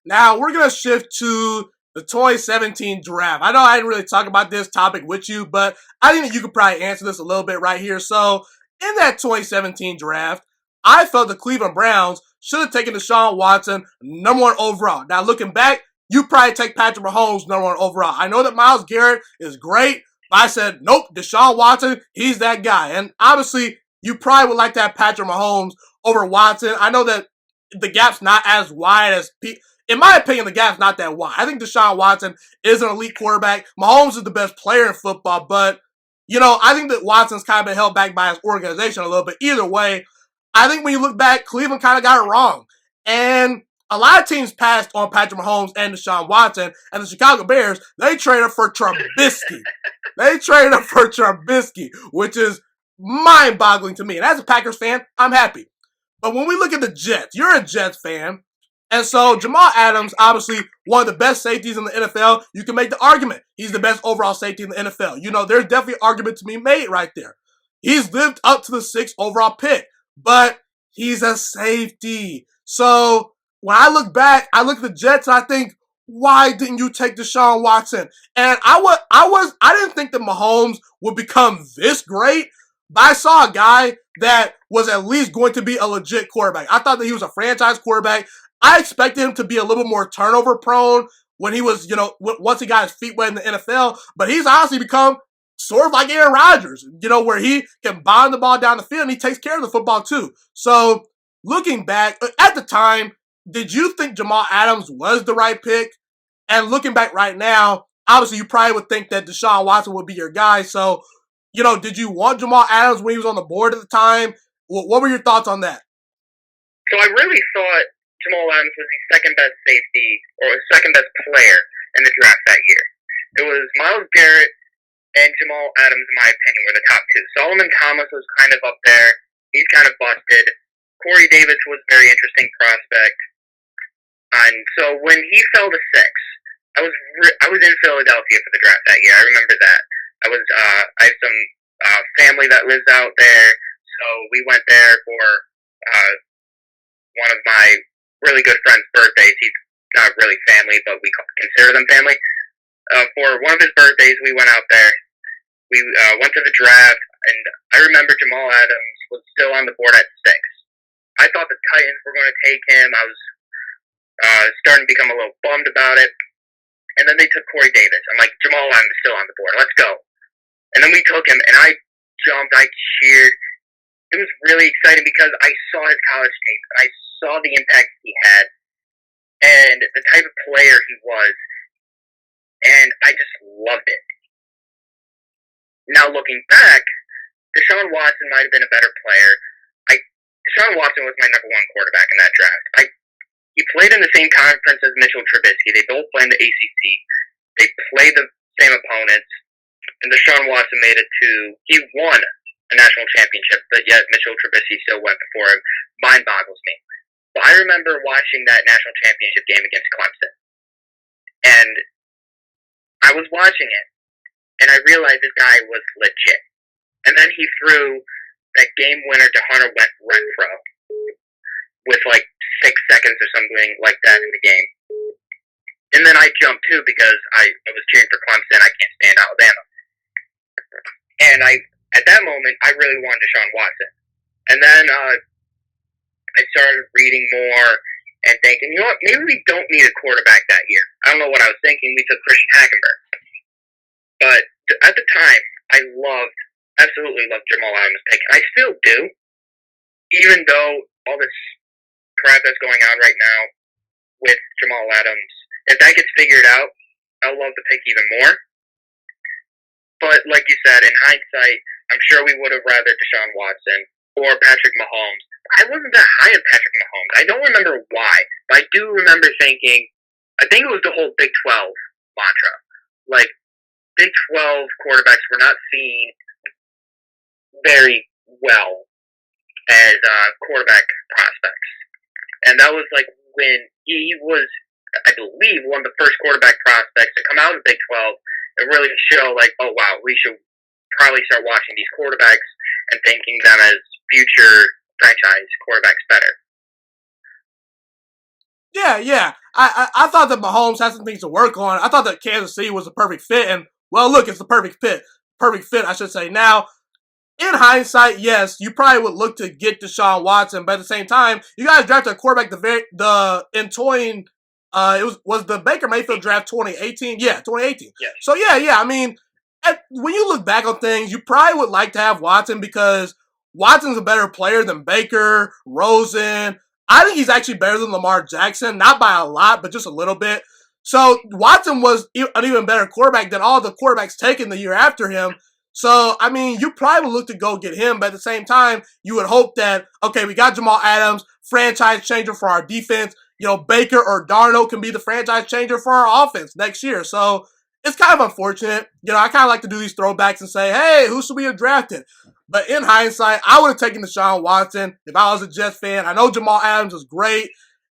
Now we're going to shift to the 2017 draft. I know I didn't really talk about this topic with you, but I think that you could probably answer this a little bit right here. So, in that 2017 draft, I felt the Cleveland Browns should have taken Deshaun Watson number 1 overall. Now, looking back, you probably take Patrick Mahomes number 1 overall. I know that Myles Garrett is great, but I said, nope, Deshaun Watson, he's that guy. And obviously, you probably would like to have Patrick Mahomes over Watson. I know that the gap's not as wide as in my opinion, the gap's not that wide. I think Deshaun Watson is an elite quarterback. Mahomes is the best player in football, but, I think that Watson's kind of been held back by his organization a little bit. Either way, I think when you look back, Cleveland kind of got it wrong. And a lot of teams passed on Patrick Mahomes and Deshaun Watson, and the Chicago Bears, they traded for Trubisky. Which is mind-boggling to me. And as a Packers fan, I'm happy. But when we look at the Jets, you're a Jets fan, and so Jamal Adams, obviously one of the best safeties in the NFL. You can make the argument he's the best overall safety in the NFL. There's definitely an argument to be made right there. He's lived up to the 6th overall pick, but he's a safety. So when I look back, I look at the Jets and I think, why didn't you take Deshaun Watson? And I didn't think that Mahomes would become this great, but I saw a guy that was at least going to be a legit quarterback. I thought that he was a franchise quarterback. I expected him to be a little more turnover prone when he was, once he got his feet wet in the NFL. But he's honestly become sort of like Aaron Rodgers, where he can bomb the ball down the field and he takes care of the football too. So looking back, at the time, did you think Jamal Adams was the right pick? And looking back right now, obviously you probably would think that Deshaun Watson would be your guy. So, did you want Jamal Adams when he was on the board at the time? What were your thoughts on that? So I really thought Jamal Adams was the second best safety or second best player in the draft that year. It was Myles Garrett and Jamal Adams, in my opinion, were the top 2. Solomon Thomas was kind of up there. He's kind of busted. Corey Davis was a very interesting prospect. And so when he fell to 6, I was in Philadelphia for the draft that year. I remember that. I have some family that lives out there, so we went there for one of my really good friend's birthdays. He's not really family, but we consider them family. For one of his birthdays, we went out there. We went to the draft, and I remember Jamal Adams was still on the board at 6. I thought the Titans were going to take him. I was starting to become a little bummed about it. And then they took Corey Davis. I'm like, Jamal Adams is still on the board. Let's go. And then we took him, and I jumped. I cheered. It was really exciting because I saw his college tape, and I saw the impact he had and the type of player he was, and I just loved it. Now, looking back, Deshaun Watson might have been a better player. Deshaun Watson was my number 1 quarterback in that draft. He played in the same conference as Mitchell Trubisky. They both play in the ACC. They play the same opponents. And Deshaun Watson made it he won a national championship, but yet Mitchell Trubisky still went before him. Mind boggles me. But I remember watching that national championship game against Clemson. And I was watching it, and I realized this guy was legit. And then he threw that game winner to Hunter Renfro with like 6 seconds or something like that in the game. And then I jumped too because I was cheering for Clemson. I can't stand Alabama. And at that moment, I really wanted Deshaun Watson. And then I started reading more and thinking, maybe we don't need a quarterback that year. I don't know what I was thinking. We took Christian Hackenberg. But at the time, I absolutely loved Jamal Adams' pick. I still do, even though all this crap that's going on right now with Jamal Adams, if that gets figured out, I'll love the pick even more. But like you said, in hindsight, I'm sure we would have rather Deshaun Watson or Patrick Mahomes. I wasn't that high on Patrick Mahomes. I don't remember why, but I do remember thinking, I think it was the whole Big 12 mantra. Like, Big 12 quarterbacks were not seen very well as quarterback prospects. And that was like when he was, I believe, one of the first quarterback prospects to come out of the Big 12 and really show like, oh wow, we should probably start watching these quarterbacks and thinking them as future franchise quarterbacks better. Yeah. I thought that Mahomes had some things to work on. I thought that Kansas City was the perfect fit, and well, look, it's the perfect fit. Perfect fit, I should say. Now, in hindsight, yes, you probably would look to get Deshaun Watson, but at the same time, you guys drafted a quarterback it was the Baker Mayfield draft 2018? Yeah, 2018. Yes. So yeah. I mean, when you look back on things, you probably would like to have Watson because Watson's a better player than Baker, Rosen. I think he's actually better than Lamar Jackson, not by a lot, but just a little bit. So Watson was an even better quarterback than all the quarterbacks taken the year after him. So, I mean, you probably would look to go get him, but at the same time, you would hope that, okay, we got Jamal Adams, franchise changer for our defense. Baker or Darnold can be the franchise changer for our offense next year. So, it's kind of unfortunate. I kind of like to do these throwbacks and say, hey, who should we have drafted? But in hindsight, I would have taken Deshaun Watson if I was a Jets fan. I know Jamal Adams is great.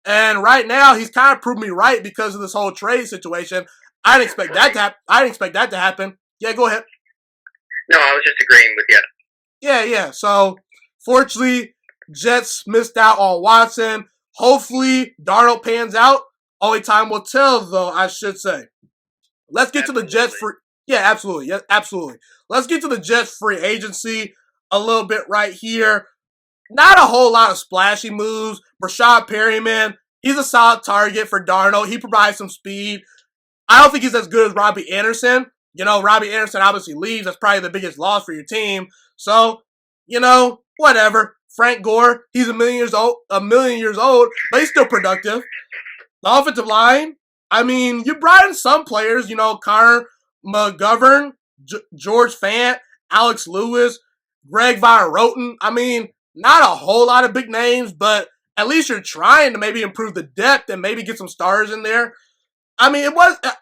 And right now, he's kind of proved me right because of this whole trade situation. I didn't expect that to happen. Yeah, go ahead. No, I was just agreeing with you. Yeah. So, fortunately, Jets missed out on Watson. Hopefully, Darnold pans out. Only time will tell, though, I should say. Let's get to the Jets free. Yeah, absolutely. Let's get to the Jets free agency a little bit right here. Not a whole lot of splashy moves. Rashad Perryman, he's a solid target for Darnold. He provides some speed. I don't think he's as good as Robbie Anderson. Robbie Anderson obviously leaves. That's probably the biggest loss for your team. So, whatever. Frank Gore, he's a million years old, but he's still productive. The offensive line, I mean, you brought in some players, Connor McGovern, George Fant, Alex Lewis, Greg Von Roten. I mean, not a whole lot of big names, but at least you're trying to maybe improve the depth and maybe get some stars in there. I mean,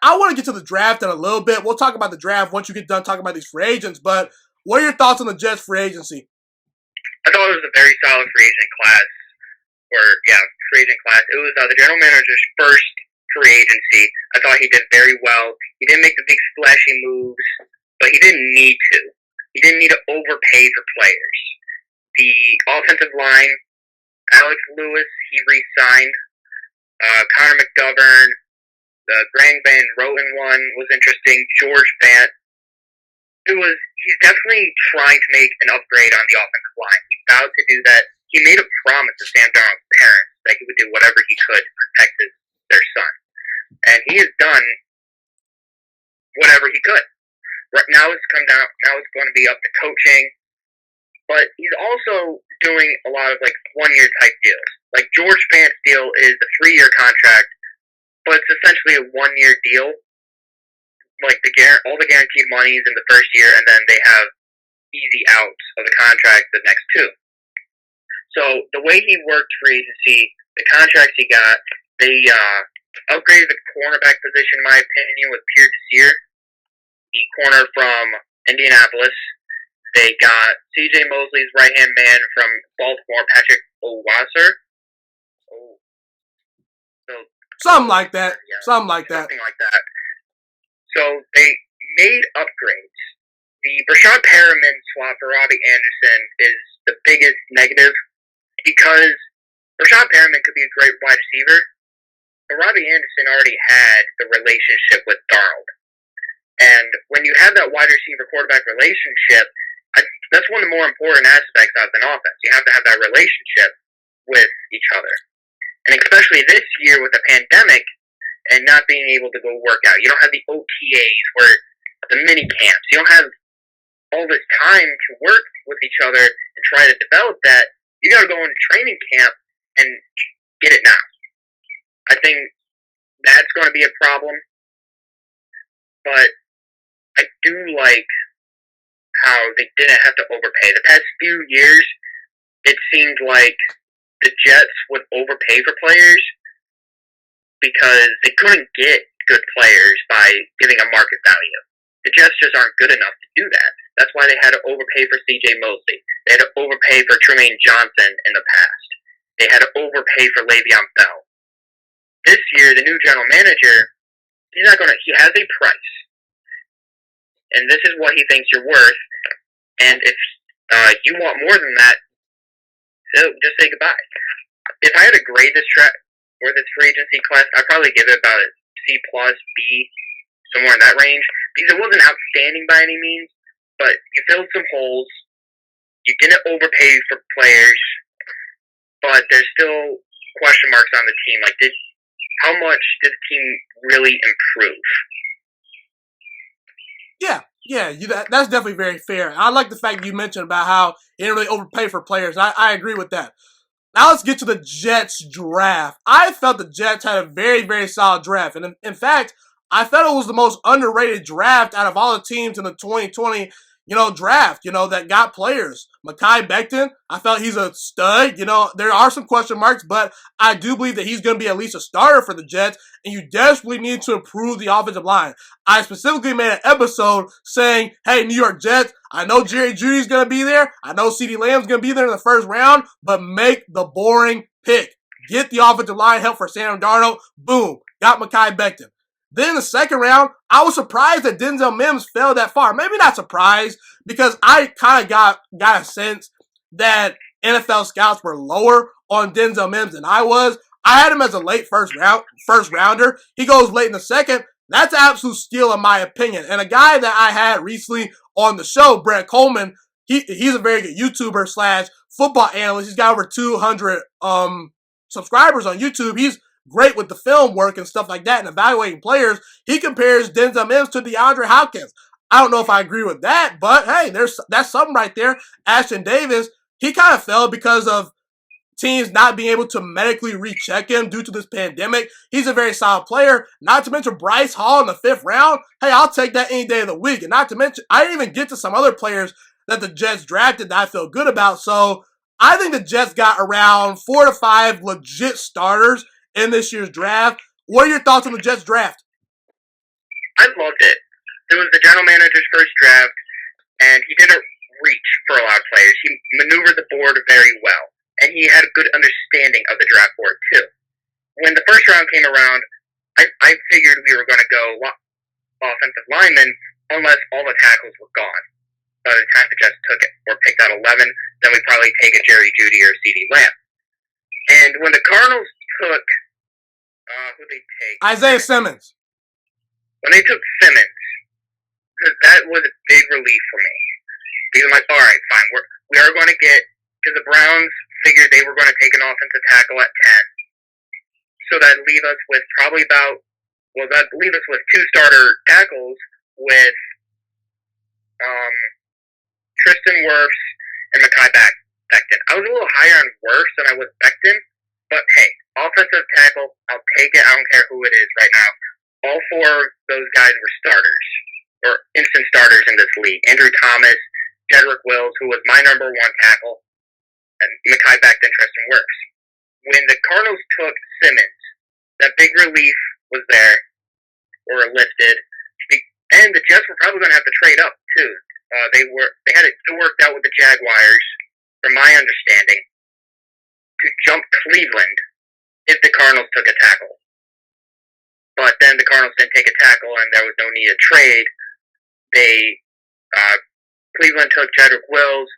I want to get to the draft in a little bit. We'll talk about the draft once you get done talking about these free agents, but what are your thoughts on the Jets free agency? I thought it was a very solid free agent class. Free agent class. It was the general manager's first free agency. I thought he did very well. He didn't make the big splashy moves, but he didn't need to. He didn't need to overpay for players. The offensive line, Alex Lewis, he re-signed. Connor McGovern, the Greg Van Roten one was interesting. George Fant. He's definitely trying to make an upgrade on the offensive line. He vowed to do that. He made a promise to Sam Darnold's parents that he would do whatever he could to protect their son. And he has done whatever he could. Right now it's come down. Now it's going to be up to coaching. But he's also doing a lot of 1-year type deals. Like George Fant's deal is a 3-year contract, but it's essentially a 1-year deal. All the guaranteed money is in the first year, and then they have easy outs of the contract the next 2. So the way he worked free agency, the contracts he got, they upgraded the cornerback position, in my opinion, with Pierre Desir, the corner from Indianapolis. They got C.J. Mosley's right-hand man from Baltimore, Patrick Owasser. Something like that. Yeah, Something like that. So they made upgrades. The Rashad Perriman swap for Robbie Anderson is the biggest negative because Rashad Perriman could be a great wide receiver, but Robbie Anderson already had the relationship with Darnold. And when you have that wide receiver-quarterback relationship, that's one of the more important aspects of an offense. You have to have that relationship with each other. And especially this year with the pandemic and not being able to go work out. You don't have the OTAs where the mini camps. You don't have all this time to work with each other and try to develop that. You got to go into training camp and get it now. I think that's going to be a problem. But I do like how they didn't have to overpay. The past few years, it seemed like the Jets would overpay for players because they couldn't get good players by giving a market value. The Jets just aren't good enough to do that. That's why they had to overpay for C.J. Mosley. They had to overpay for Tremaine Johnson in the past. They had to overpay for Le'Veon Bell. This year, the new general manager, he has a price. and this is what he thinks you're worth. And if you want more than that, just say goodbye. If I had to grade this or this free agency class, I'd probably give it about a C plus, B, somewhere in that range. Because it wasn't outstanding by any means, but you filled some holes. You didn't overpay for players, but there's still question marks on the team. Like, how much did the team really improve? That's definitely very fair. I like the fact you mentioned about how he didn't really overpay for players. I agree with that. Now let's get to the Jets draft. I felt the Jets had a very, very solid draft. And in fact, I felt it was the most underrated draft out of all the teams in the 2020, draft, that got players. Mekhi Becton, I felt he's a stud. There are some question marks, but I do believe that he's going to be at least a starter for the Jets, and you desperately need to improve the offensive line. I specifically made an episode saying, hey, New York Jets, I know Jerry Jeudy's going to be there. I know CeeDee Lamb's going to be there in the first round, but make the boring pick. Get the offensive line help for Sam Darnold. Boom. Got Mekhi Becton. Then in the second round, I was surprised that Denzel Mims fell that far. Maybe not surprised, because I kind of got a sense that NFL scouts were lower on Denzel Mims than I was. I had him as a late first rounder. He goes late in the second. That's an absolute steal in my opinion. And a guy that I had recently on the show, Brett Coleman, he's a very good YouTuber / football analyst. He's got over 200 subscribers on YouTube. He's great with the film work and stuff like that and evaluating players. He compares Denzel Mims to DeAndre Hopkins. I don't know if I agree with that, but hey, that's something right there. Ashton Davis, he kind of fell because of teams not being able to medically recheck him due to this pandemic. He's a very solid player. Not to mention Bryce Hall in the 5th round. Hey, I'll take that any day of the week. And not to mention, I didn't even get to some other players that the Jets drafted that I feel good about. So I think the Jets got around 4 to 5 legit starters in this year's draft. What are your thoughts on the Jets draft? I loved it. It was the general manager's first draft, and he didn't reach for a lot of players. He maneuvered the board very well, and he had a good understanding of the draft board, too. When the first round came around, I figured we were going to go offensive linemen unless all the tackles were gone. By the time the Jets took it, or picked out 11, then we'd probably take a Jerry Jeudy or CeeDee Lamb. And when the Cardinals took who'd they take? Isaiah Simmons. When they took Simmons, that was a big relief for me. Because I'm like, all right, fine, we are going to get, because the Browns figured they were going to take an offensive tackle at 10. So that leave us with that leave us with 2 starter tackles with Tristan Wirfs and Mekhi Becton. I was a little higher on Wirfs than I was Becton, but hey, offensive tackle, I'll take it. I don't care who it is right now. All 4 of those guys were starters, or instant starters in this league. Andrew Thomas, Jedrick Wills, who was my number 1 tackle, and Mekhi Becton, Tristan Wirfs. When the Cardinals took Simmons, that big relief was there, or lifted, and the Jets were probably going to have to trade up, too. They had it worked out with the Jaguars, from my understanding, to jump Cleveland if the Cardinals took a tackle. But then the Cardinals didn't take a tackle, and there was no need to trade. Cleveland took Jedrick Wills,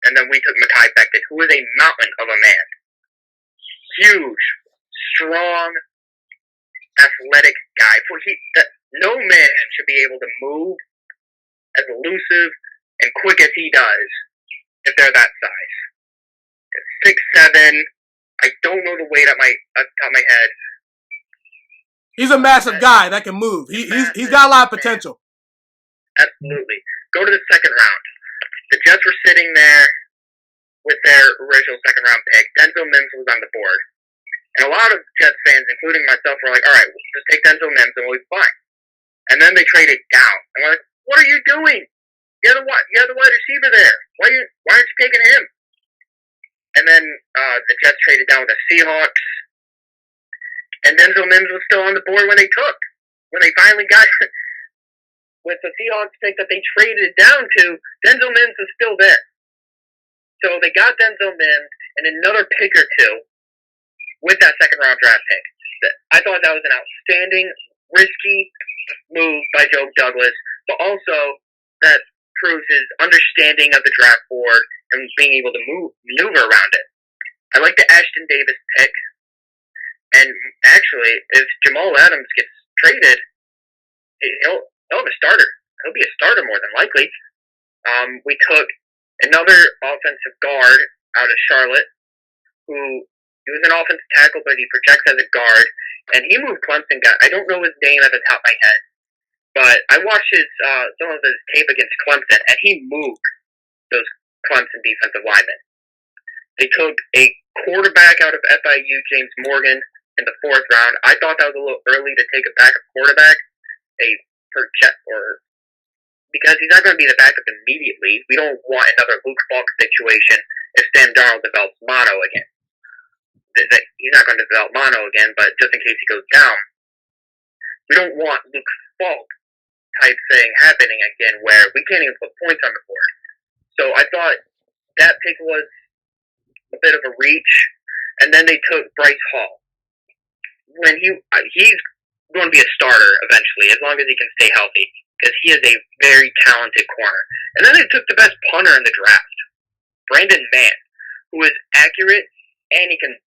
and then we took Mekhi Becton, who is a mountain of a man. Huge, strong, athletic guy. No man should be able to move as elusive and quick as he does if they're that size. 6'7". I don't know the weight at the top of my head. He's a massive guy that can move. He's got a lot of potential. Absolutely. Go to the second round. The Jets were sitting there with their original second round pick. Denzel Mims was on the board. And a lot of Jets fans, including myself, were like, all right, we'll just take Denzel Mims and we'll be fine. And then they traded down. And we're like, what are you doing? You have the wide receiver there. Why aren't you taking him? And then the Jets traded down with the Seahawks. And Denzel Mims was still on the board when they finally got with the Seahawks pick that they traded down to, Denzel Mims is still there. So they got Denzel Mims and another pick or 2 with that second round draft pick. I thought that was an outstanding, risky move by Joe Douglas, but also that proves his understanding of the draft board and being able to maneuver around it. I like the Ashton Davis pick, and actually, if Jamal Adams gets traded, he'll have a starter. He'll be a starter more than likely. We took another offensive guard out of Charlotte, who he was an offensive tackle, but he projects as a guard, and he moved Clemson guy. I don't know his name at the top of my head, but I watched some of his tape against Clemson, and he moved those Clemson defensive linemen. They took a quarterback out of FIU, James Morgan, in the 4th round. I thought that was a little early to take a backup quarterback, because he's not going to be the backup immediately. We don't want another Luke Falk situation if Sam Darnold develops mono again. He's not going to develop mono again, but just in case he goes down, we don't want Luke Falk type thing happening again where we can't even put points on the board. So I thought that pick was a bit of a reach, and then they took Bryce Hall. When he's going to be a starter eventually, as long as he can stay healthy, because he is a very talented corner. And then they took the best punter in the draft, Brandon Mann, who is accurate and he can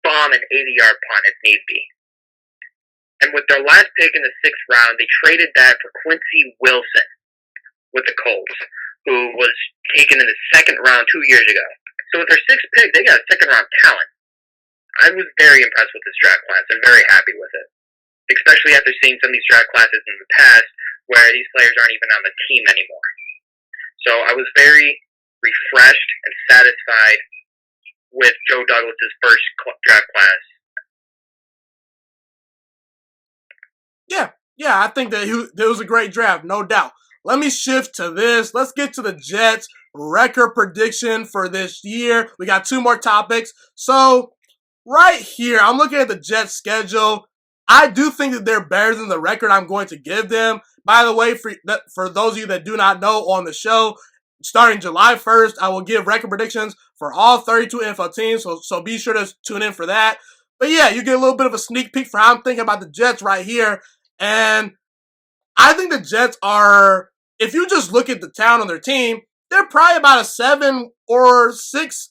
bomb an 80-yard punt if need be. And with their last pick in the 6th round, they traded that for Quincy Wilson with the Colts, who was taken in the 2nd round 2 years ago. So with their 6th pick, they got a 2nd-round talent. I was very impressed with this draft class and very happy with it, especially after seeing some of these draft classes in the past where these players aren't even on the team anymore. So I was very refreshed and satisfied with Joe Douglas's first draft class. Yeah, I think that it was a great draft, no doubt. Let me shift to this. Let's get to the Jets' record prediction for this year. We got 2 more topics. So, right here, I'm looking at the Jets' schedule. I do think that they're better than the record I'm going to give them. By the way, for those of you that do not know on the show, starting July 1st, I will give record predictions for all 32 NFL teams, so be sure to tune in for that. But yeah, you get a little bit of a sneak peek for how I'm thinking about the Jets right here. And I think the Jets are, if you just look at the talent on their team, they're probably about a 7 or 6,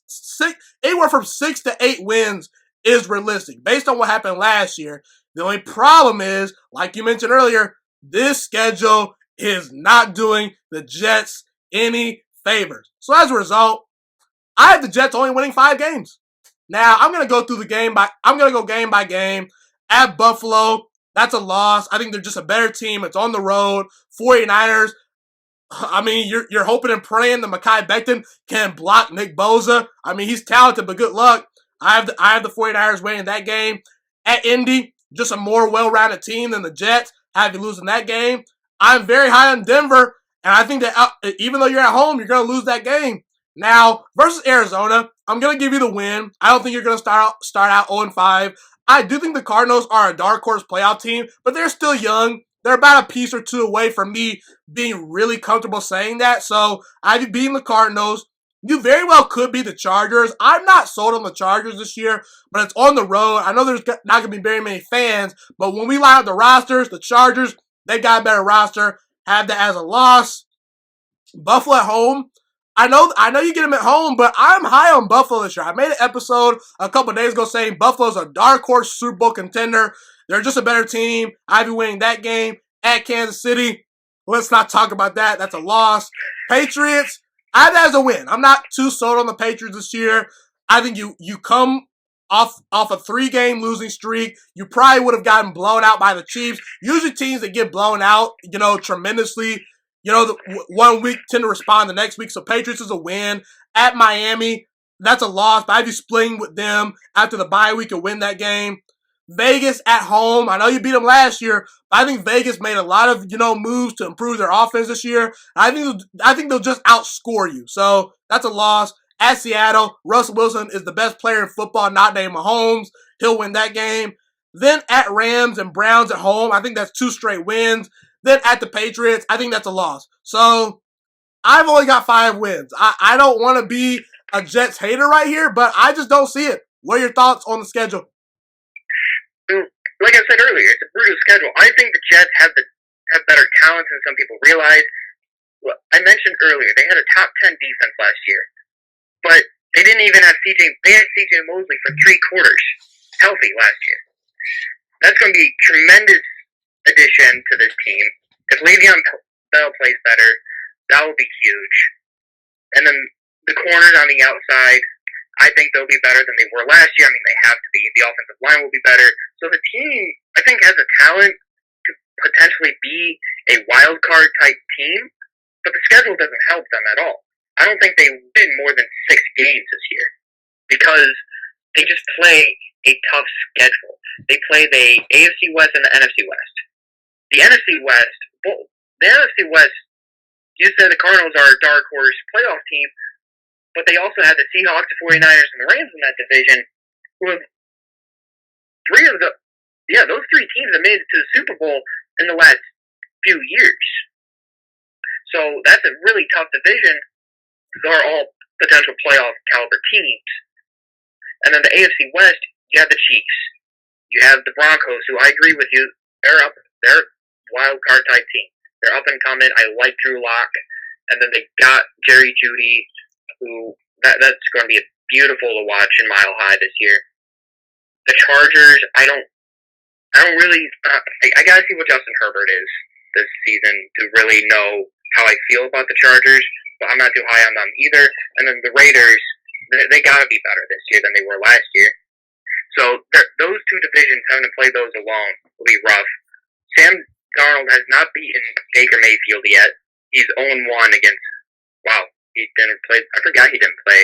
anywhere from 6 to 8 wins is realistic based on what happened last year. The only problem is, like you mentioned earlier, this schedule is not doing the Jets any favors. So as a result, I have the Jets only winning 5 games. Now, I'm going to go game by game. At Buffalo, that's a loss. I think they're just a better team. It's on the road. 49ers, I mean, you're hoping and praying that Mekhi Becton can block Nick Bosa. I mean, he's talented, but good luck. I have the 49ers winning that game. At Indy, just a more well-rounded team than the Jets. Have you losing that game? I'm very high on Denver, and I think that even though you're at home, you're going to lose that game. Now, versus Arizona, I'm going to give you the win. I don't think you're going to start out 0-5. I do think the Cardinals are a dark horse playoff team, but they're still young. They're about a piece or 2 away from me being really comfortable saying that. So, I have you beating the Cardinals. You very well could be the Chargers. I'm not sold on the Chargers this year, but it's on the road. I know there's not going to be very many fans, but when we line up the rosters, the Chargers, they got a better roster. Have that as a loss. Buffalo at home. I know you get them at home, but I'm high on Buffalo this year. I made an episode a couple days ago saying Buffalo's a dark horse Super Bowl contender. They're just a better team. I've been winning that game at Kansas City. Let's not talk about that. That's a loss. Patriots, I have that as a win. I'm not too sold on the Patriots this year. I think you come off a 3-game losing streak. You probably would have gotten blown out by the Chiefs. Usually teams that get blown out, tremendously, the 1 week tend to respond the next week. So Patriots is a win. At Miami, that's a loss. But I'd be splitting with them after the bye week and win that game. Vegas at home. I know you beat them last year, but I think Vegas made a lot of, moves to improve their offense this year. I think they'll just outscore you. So that's a loss. At Seattle, Russell Wilson is the best player in football, not named Mahomes. He'll win that game. Then at Rams and Browns at home, I think that's 2 straight wins. Then at the Patriots, I think that's a loss. So I've only got 5 wins. I don't want to be a Jets hater right here, but I just don't see it. What are your thoughts on the schedule? Like I said earlier, it's a brutal schedule. I think the Jets have the have better talent than some people realize. Well, I mentioned earlier, they had a top 10 defense last year, but they didn't even have they had CJ Mosley for 3 quarters healthy last year. That's going to be a tremendous addition to this team. If Le'Veon Bell plays better, that will be huge. And then the corners on the outside, I think they'll be better than they were last year. I mean, they have to be. The offensive line will be better. So the team, I think, has the talent to potentially be a wild card type team, but the schedule doesn't help them at all. I don't think they win more than 6 games this year because they just play a tough schedule. They play the AFC West and the NFC West. The NFC West, you said the Cardinals are a dark horse playoff team, but they also have the Seahawks, the 49ers, and the Rams in that division, who have those 3 teams have made it to the Super Bowl in the last few years. So that's a really tough division. They're all potential playoff caliber teams. And then the AFC West, you have the Chiefs. You have the Broncos, who I agree with you, they're wild card type team. They're up and coming. I like Drew Lock. And then they got Jerry Jeudy, who that's going to be beautiful to watch in Mile High this year. The Chargers, I gotta see what Justin Herbert is this season to really know how I feel about the Chargers, but I'm not too high on them either. And then the Raiders, they gotta be better this year than they were last year. So those 2 divisions, having to play those alone, will be rough. Sam Darnold has not beaten Baker Mayfield yet. He's 0-1 against. Wow, he didn't play. I forgot he didn't play.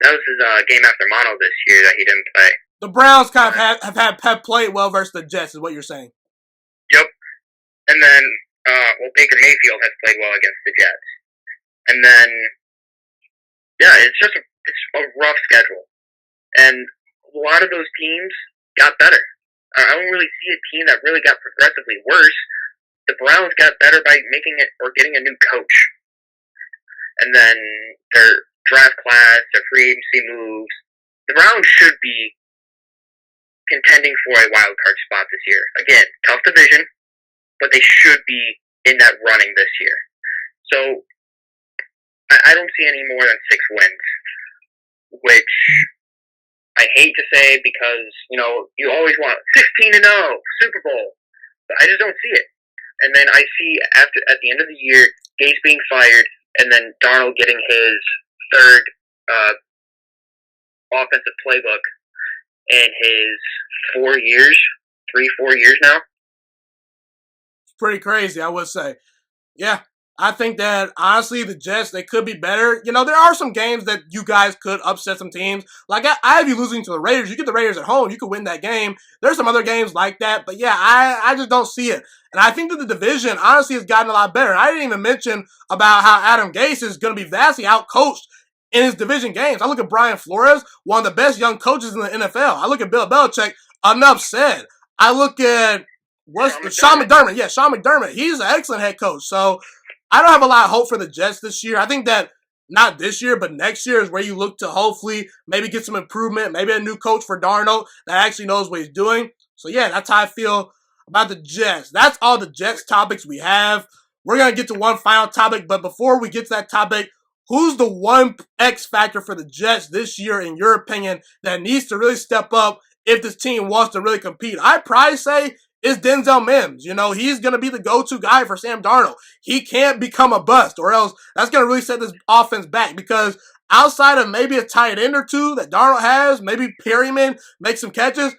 That was his game after mono this year that he didn't play. The Browns kind of have played well versus the Jets, is what you're saying. Yep. And then, Baker Mayfield has played well against the Jets. And then, it's a rough schedule. And a lot of those teams got better. I don't really see a team that really got progressively worse. The Browns got better by getting a new coach. And then their draft class, their free agency moves. The Browns should be contending for a wild card spot this year. Again, tough division, but they should be in that running this year. So I don't see any more than 6 wins, which I hate to say because, you always want 16-0, Super Bowl, but I just don't see it. And then I see at the end of the year, Gase being fired, and then Darnold getting his 3rd offensive playbook in his 4 years, 3-4 years now. It's pretty crazy, I would say. Yeah, I think that, honestly, the Jets, they could be better. There are some games that you guys could upset some teams. Like, I have you losing to the Raiders. You get the Raiders at home, you could win that game. There's some other games like that, but yeah, I just don't see it. And I think that the division, honestly, has gotten a lot better. I didn't even mention about how Adam Gase is going to be vastly outcoached in his division games. I look at Brian Flores, one of the best young coaches in the NFL. I look at Bill Belichick, enough said. I look at Sean McDermott. Yeah, Sean McDermott. He's an excellent head coach. So I don't have a lot of hope for the Jets this year. I think that not this year, but next year is where you look to hopefully maybe get some improvement, maybe a new coach for Darnold that actually knows what he's doing. So yeah, that's how I feel about the Jets. That's all the Jets topics we have. We're going to get to one final topic, but before we get to that topic, who's the one X factor for the Jets this year, in your opinion, that needs to really step up if this team wants to really compete? I'd probably say it's Denzel Mims. He's going to be the go-to guy for Sam Darnold. He can't become a bust, or else that's going to really set this offense back, because outside of maybe a tight end or 2 that Darnold has, maybe Perryman makes some catches,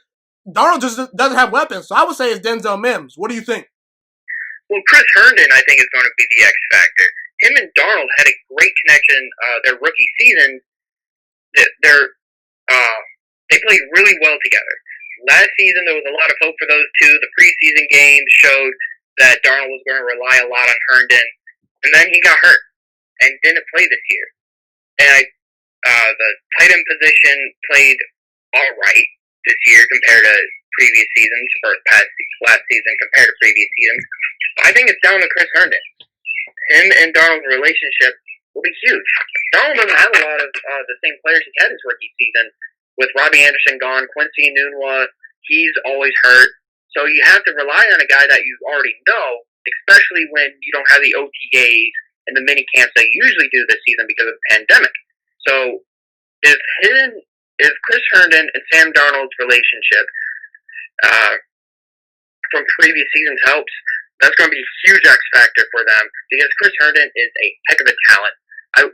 Darnold just doesn't have weapons. So I would say it's Denzel Mims. What do you think? Well, Chris Herndon, I think, is going to be the X factor. Him and Darnold had a great connection their rookie season. They played really well together. Last season, there was a lot of hope for those 2. The preseason games showed that Darnold was going to rely a lot on Herndon, and then he got hurt and didn't play this year. And the tight end position played all right this year compared to previous seasons, or last season compared to previous seasons. I think it's down to Chris Herndon. Him and Darnold's relationship will be huge. Darnold doesn't have a lot of the same players he had his rookie season. With Robbie Anderson gone, Quincy Enunwa, he's always hurt. So you have to rely on a guy that you already know, especially when you don't have the OTAs and the mini camps that you usually do this season because of the pandemic. So if Chris Herndon and Sam Darnold's relationship from previous seasons helps, that's going to be a huge X factor for them because Chris Herndon is a heck of a talent. I've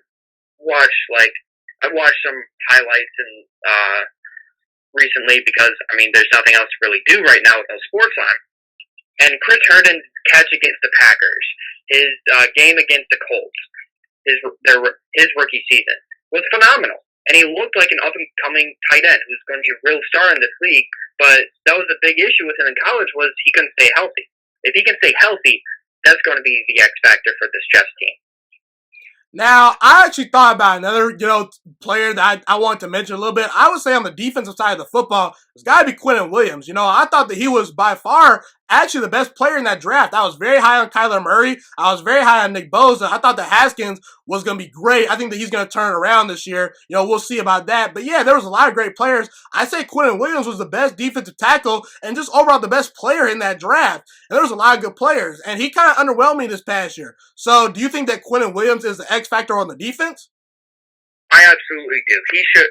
watched some highlights and recently because there's nothing else to really do right now with no sports on. And Chris Herndon's catch against the Packers, his game against the Colts, his rookie season was phenomenal. And he looked like an up-and-coming tight end who's going to be a real star in this league. But that was the big issue with him in college was he couldn't stay healthy. If he can stay healthy, that's going to be the X factor for this Jets team. Now, I actually thought about another, player that I want to mention a little bit. I would say on the defensive side of the football, it's got to be Quinnen Williams. I thought that he was by far actually the best player in that draft. I was very high on Kyler Murray. I was very high on Nick Bosa. I thought that Haskins was going to be great. I think that he's going to turn it around this year. We'll see about that. But yeah, there was a lot of great players. I say Quinnen Williams was the best defensive tackle and just overall the best player in that draft. And there was a lot of good players. And he kind of underwhelmed me this past year. So do you think that Quinnen Williams is the X factor on the defense? I absolutely do. He should.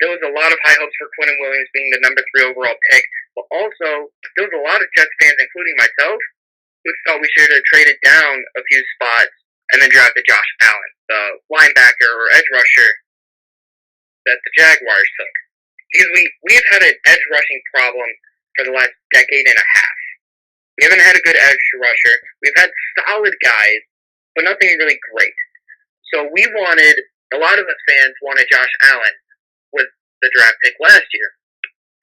There was a lot of high hopes for Quinnen Williams being the number 3 overall pick, but also there was a lot of Jets fans, including myself, who thought we should have traded down a few spots and then drafted Josh Allen, the linebacker or edge rusher that the Jaguars took. Because we've had an edge rushing problem for the last decade and a half. We haven't had a good edge rusher. We've had solid guys, but nothing really great. So a lot of us fans wanted Josh Allen with the draft pick last year.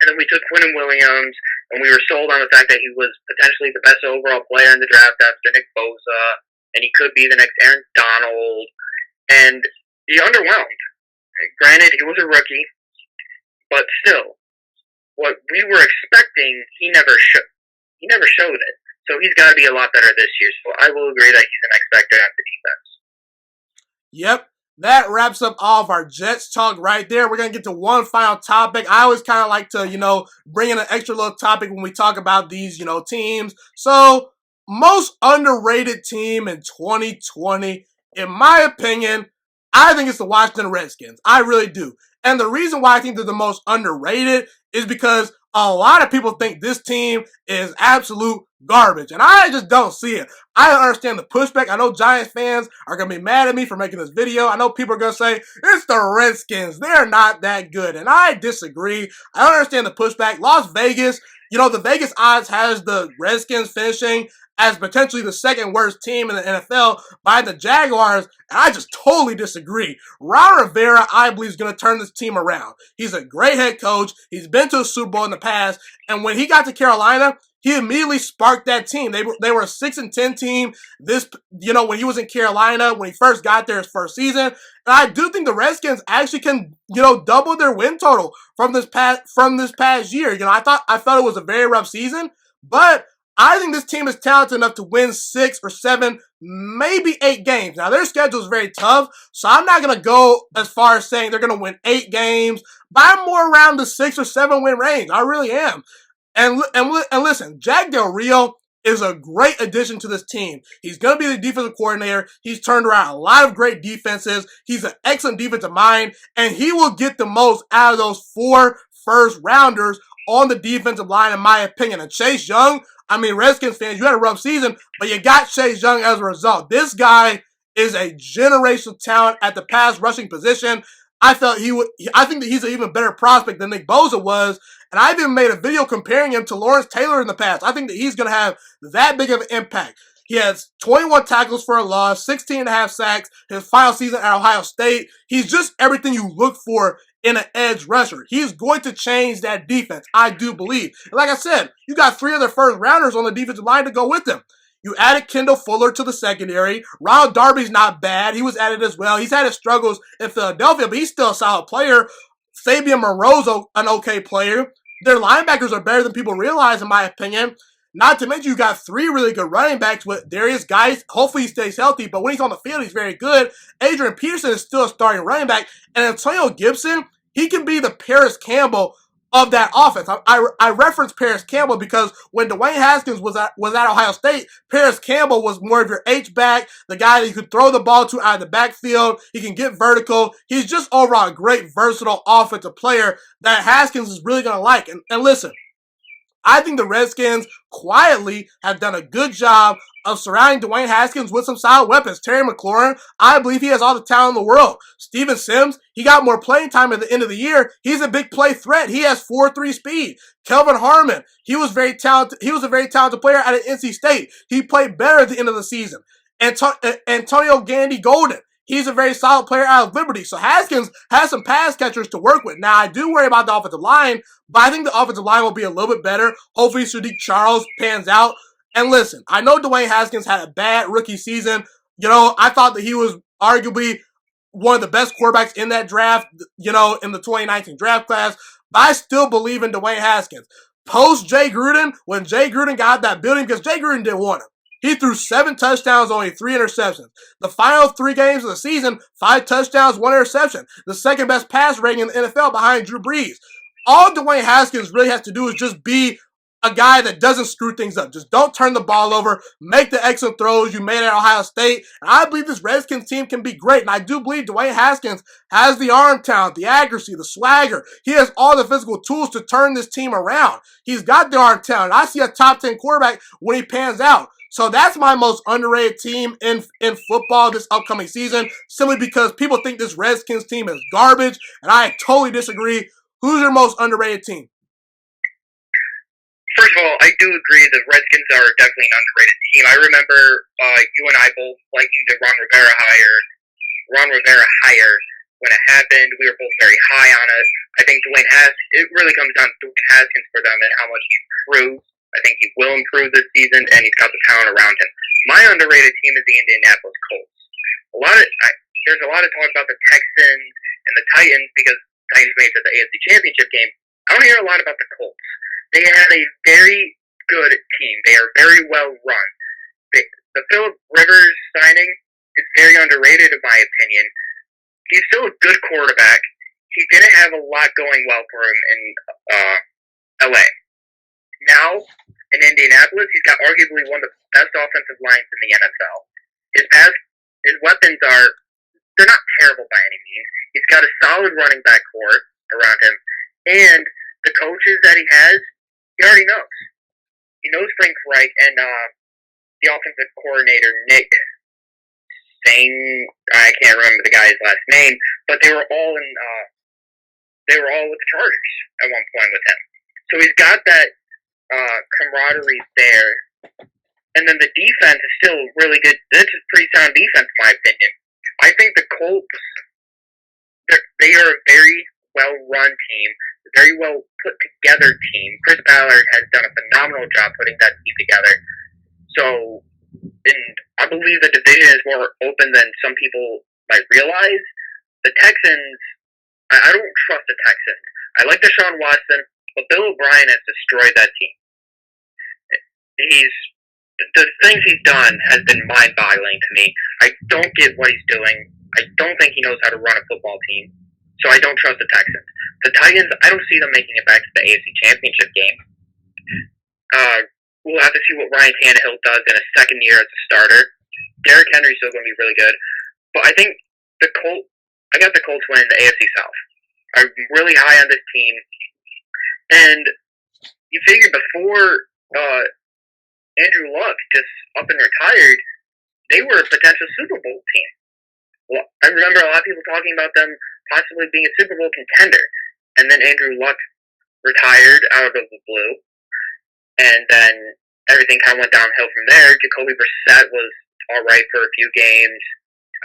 And then we took Quinnen Williams, and we were sold on the fact that he was potentially the best overall player in the draft after Nick Bosa, and he could be the next Aaron Donald. And he underwhelmed. Granted, he was a rookie, but still, what we were expecting, he never showed it. So he's got to be a lot better this year. So I will agree that he's an X factor at the defense. Yep. That wraps up all of our Jets talk right there. We're going to get to one final topic. I always kind of like to, bring in an extra little topic when we talk about these, teams. So, most underrated team in 2020, in my opinion, I think it's the Washington Redskins. I really do. And the reason why I think they're the most underrated is because a lot of people think this team is absolute garbage. And I just don't see it. I don't understand the pushback. I know Giants fans are going to be mad at me for making this video. I know people are going to say, it's the Redskins. They're not that good. And I disagree. I don't understand the pushback. Las Vegas, the Vegas odds has the Redskins finishing as potentially the second worst team in the NFL by the Jaguars, and I just totally disagree. Ron Rivera, I believe, is going to turn this team around. He's a great head coach. He's been to a Super Bowl in the past, and when he got to Carolina, he immediately sparked that team. They were a 6-10 team. When he was in Carolina, when he first got there his first season, and I do think the Redskins actually can, double their win total from this past year. I felt it was a very rough season, but I think this team is talented enough to win 6 or 7, maybe 8 games. Now, their schedule is very tough, so I'm not going to go as far as saying they're going to win 8 games, but I'm more around the 6 or 7 win range. I really am. And listen, Jack Del Rio is a great addition to this team. He's going to be the defensive coordinator. He's turned around a lot of great defenses. He's an excellent defensive mind, and he will get the most out of those 4 first-rounders on the defensive line, in my opinion. And Chase Young, Redskins fans, you had a rough season, but you got Chase Young as a result. This guy is a generational talent at the pass rushing position. I think that he's an even better prospect than Nick Bosa was, and I've even made a video comparing him to Lawrence Taylor in the past. I think that he's going to have that big of an impact. He has 21 tackles for a loss, 16.5 sacks, his final season at Ohio State. He's just everything you look for in an edge rusher. He's going to change that defense, I do believe. And like I said, you got 3 other first rounders on the defensive line to go with him. You added Kendall Fuller to the secondary. Ronald Darby's not bad. He was added as well. He's had his struggles in Philadelphia, but he's still a solid player. Fabian Moreau's an okay player. Their linebackers are better than people realize, in my opinion. Not to mention, you got 3 really good running backs with Darius Guice. Hopefully he stays healthy, but when he's on the field, he's very good. Adrian Peterson is still a starting running back. And Antonio Gibson, he can be the Paris Campbell of that offense. I referenced Paris Campbell because when Dwayne Haskins was at Ohio State, Paris Campbell was more of your H-back, the guy that you could throw the ball to out of the backfield. He can get vertical. He's just overall a great, versatile offensive player that Haskins is really going to like. And listen, I think the Redskins quietly have done a good job of surrounding Dwayne Haskins with some solid weapons. Terry McLaurin, I believe he has all the talent in the world. Steven Sims, he got more playing time at the end of the year. He's a big play threat. He has 4.3 speed. Kelvin Harmon, he was very talented. He was a very talented player out of NC State. He played better at the end of the season. Antonio Gandy Golden, he's a very solid player out of Liberty. So Haskins has some pass catchers to work with. Now, I do worry about the offensive line, but I think the offensive line will be a little bit better. Hopefully, Sadiq Charles pans out. And listen, I know Dwayne Haskins had a bad rookie season. I thought that he was arguably one of the best quarterbacks in that draft, in the 2019 draft class. But I still believe in Dwayne Haskins. Post Jay Gruden, when Jay Gruden got that building, because Jay Gruden didn't want him. He threw 7 touchdowns, only 3 interceptions. The final 3 games of the season, 5 touchdowns, 1 interception. The second best pass rating in the NFL behind Drew Brees. All Dwayne Haskins really has to do is just be a guy that doesn't screw things up. Just don't turn the ball over. Make the excellent throws you made at Ohio State. And I believe this Redskins team can be great. And I do believe Dwayne Haskins has the arm talent, the accuracy, the swagger. He has all the physical tools to turn this team around. He's got the arm talent. I see a top 10 quarterback when he pans out. So that's my most underrated team in football this upcoming season, simply because people think this Redskins team is garbage, and I totally disagree. Who's your most underrated team? First of all, I do agree the Redskins are definitely an underrated team. I remember you and I both liking the Ron Rivera hire when it happened. We were both very high on it. I think it really comes down to Dwayne Haskins for them and how much he improved. I think he will improve this season, and he's got the talent around him. My underrated team is the Indianapolis Colts. There's a lot of talk about the Texans and the Titans because the Titans made it to the AFC Championship game. I don't hear a lot about the Colts. They have a very good team. They are very well run. The Philip Rivers signing is very underrated in my opinion. He's still a good quarterback. He didn't have a lot going well for him in LA. Now, in Indianapolis, he's got arguably one of the best offensive lines in the NFL. His weapons they're not terrible by any means. He's got a solid running back core around him. And the coaches that he has, he already knows. He knows Frank Reich and the offensive coordinator, Nick I can't remember the guy's last name, but they were all with the Chargers at one point with him. So he's got that camaraderie there. And then the defense is still really good. This is pretty sound defense, in my opinion. I think the Colts, they are a very well-run team, a very well put-together team. Chris Ballard has done a phenomenal job putting that team together. So, and I believe the division is more open than some people might realize. The Texans, I don't trust the Texans. I like Deshaun Watson, but Bill O'Brien has destroyed that team. The things he's done has been mind-boggling to me. I don't get what he's doing. I don't think he knows how to run a football team. So I don't trust the Texans. The Titans, I don't see them making it back to the AFC Championship game. We'll have to see what Ryan Tannehill does in his second year as a starter. Derrick Henry's still going to be really good. But I think I got the Colts winning the AFC South. I'm really high on this team. And you figure before Andrew Luck just up and retired, they were a potential Super Bowl team. Well, I remember a lot of people talking about them possibly being a Super Bowl contender. And then Andrew Luck retired out of the blue. And then everything kind of went downhill from there. Jacoby Brissett was all right for a few games.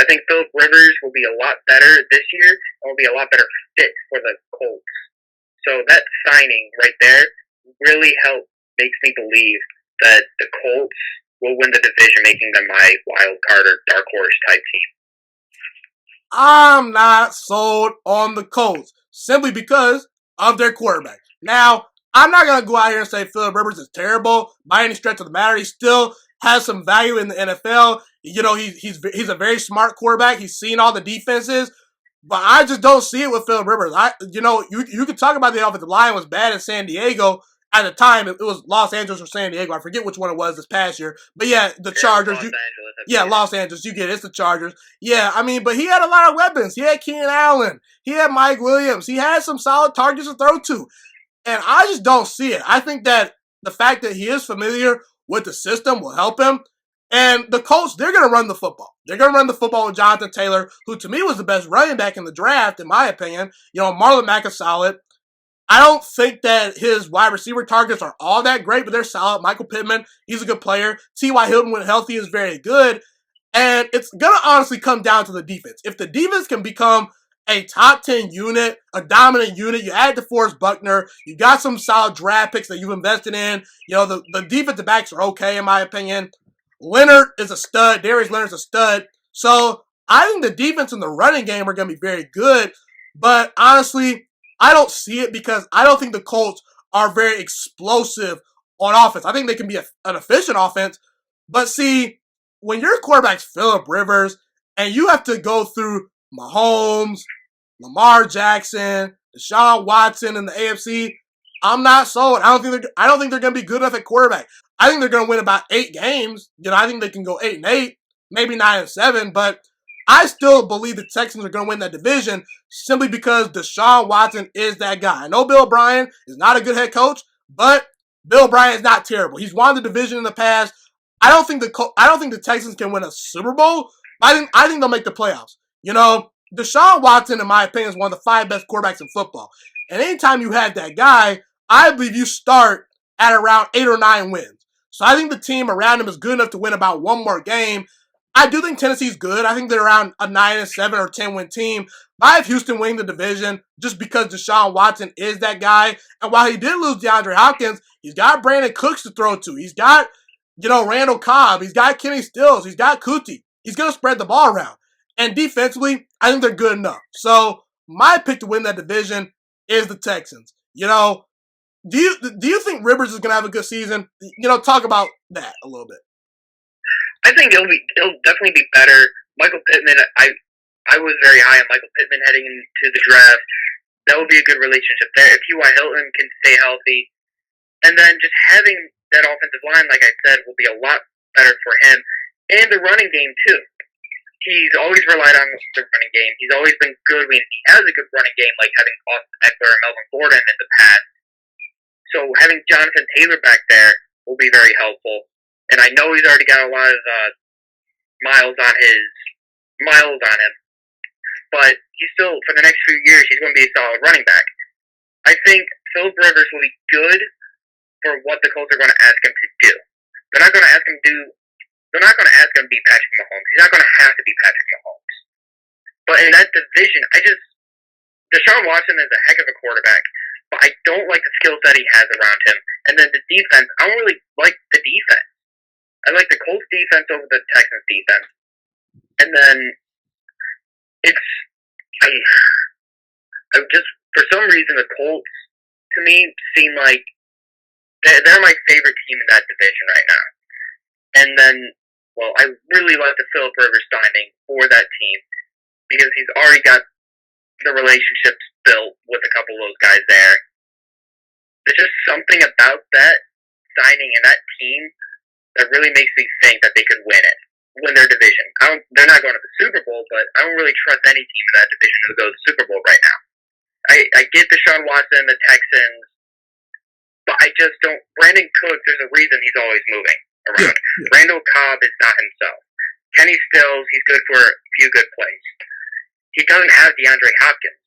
I think Philip Rivers will be a lot better this year and will be a lot better fit for the Colts. So that signing right there really makes me believe that the Colts will win the division, making them my wild card or dark horse type team. I'm not sold on the Colts simply because of their quarterback. Now, I'm not going to go out here and say Philip Rivers is terrible by any stretch of the matter. He still has some value in the NFL. He's a very smart quarterback. He's seen all the defenses. But I just don't see it with Philip Rivers. You could talk about the offensive line was bad in San Diego. At the time, it was Los Angeles or San Diego. I forget which one it was this past year. But yeah, the Chargers. Los Angeles. Los Angeles. You get it. It's the Chargers. Yeah, I mean, but he had a lot of weapons. He had Keenan Allen. He had Mike Williams. He had some solid targets to throw to. And I just don't see it. I think that the fact that he is familiar with the system will help him. And the Colts, they're going to run the football. They're going to run the football with Jonathan Taylor, who to me was the best running back in the draft, in my opinion. Marlon Mack is solid. I don't think that his wide receiver targets are all that great, but they're solid. Michael Pittman, he's a good player. T.Y. Hilton, when healthy, is very good. And it's going to honestly come down to the defense. If the defense can become a top 10 unit, a dominant unit, you add DeForest Buckner, you got some solid draft picks that you've invested in. The defensive backs are okay, in my opinion. Leonard is a stud. Darius Leonard's a stud. So I think the defense and the running game are going to be very good. But honestly, I don't see it because I don't think the Colts are very explosive on offense. I think they can be an efficient offense. But see, when your quarterback's Philip Rivers and you have to go through Mahomes, Lamar Jackson, Deshaun Watson in the AFC, I'm not sold. I don't think they're going to be good enough at quarterback. I think they're going to win about 8 games. I think they can go 8-8, maybe 9-7, but I still believe the Texans are going to win that division simply because Deshaun Watson is that guy. I know Bill O'Brien is not a good head coach, but Bill O'Brien is not terrible. He's won the division in the past. I don't think the Texans can win a Super Bowl. I think they'll make the playoffs. Deshaun Watson, in my opinion, is one of the 5 best quarterbacks in football. And anytime you have that guy, I believe you start at around 8 or 9 wins. So I think the team around him is good enough to win about one more game. I do think Tennessee's good. I think they're around a 9-7 or 10-win team. I have Houston winning the division just because Deshaun Watson is that guy. And while he did lose DeAndre Hopkins, he's got Brandon Cooks to throw to. He's got, Randall Cobb. He's got Kenny Stills. He's got Kuti. He's going to spread the ball around. And defensively, I think they're good enough. So my pick to win that division is the Texans. Do you think Rivers is going to have a good season? Talk about that a little bit. I think it'll definitely be better. Michael Pittman, I was very high on Michael Pittman heading into the draft. That would be a good relationship there. If T.Y. Hilton can stay healthy, and then just having that offensive line, like I said, will be a lot better for him. And the running game, too. He's always relied on the running game. He's always been good when he has a good running game, like having Austin Eckler and Melvin Gordon in the past. So having Jonathan Taylor back there will be very helpful. And I know he's already got a lot of miles on him. But he's still, for the next few years, he's going to be a solid running back. I think Philip Rivers will be good for what the Colts are going to ask him to do. They're not going to ask him to be Patrick Mahomes. He's not going to have to be Patrick Mahomes. But in that division, Deshaun Watson is a heck of a quarterback, but I don't like the skill set he has around him. And then the defense, I don't really like the defense. I like the Colts defense over the Texans defense. And then for some reason, the Colts, to me, seem like they're my favorite team in that division right now. And then, I really like the Philip Rivers signing for that team because he's already got the relationships built with a couple of those guys there. There's just something about that signing and that team that really makes me think that they could win their division. They're not going to the Super Bowl, but I don't really trust any team in that division to go to the Super Bowl right now. I get Deshaun Watson, the Texans, but I just don't. Brandon Cooks, there's a reason he's always moving around. Yeah. Randall Cobb is not himself. Kenny Stills, he's good for a few good plays. He doesn't have DeAndre Hopkins.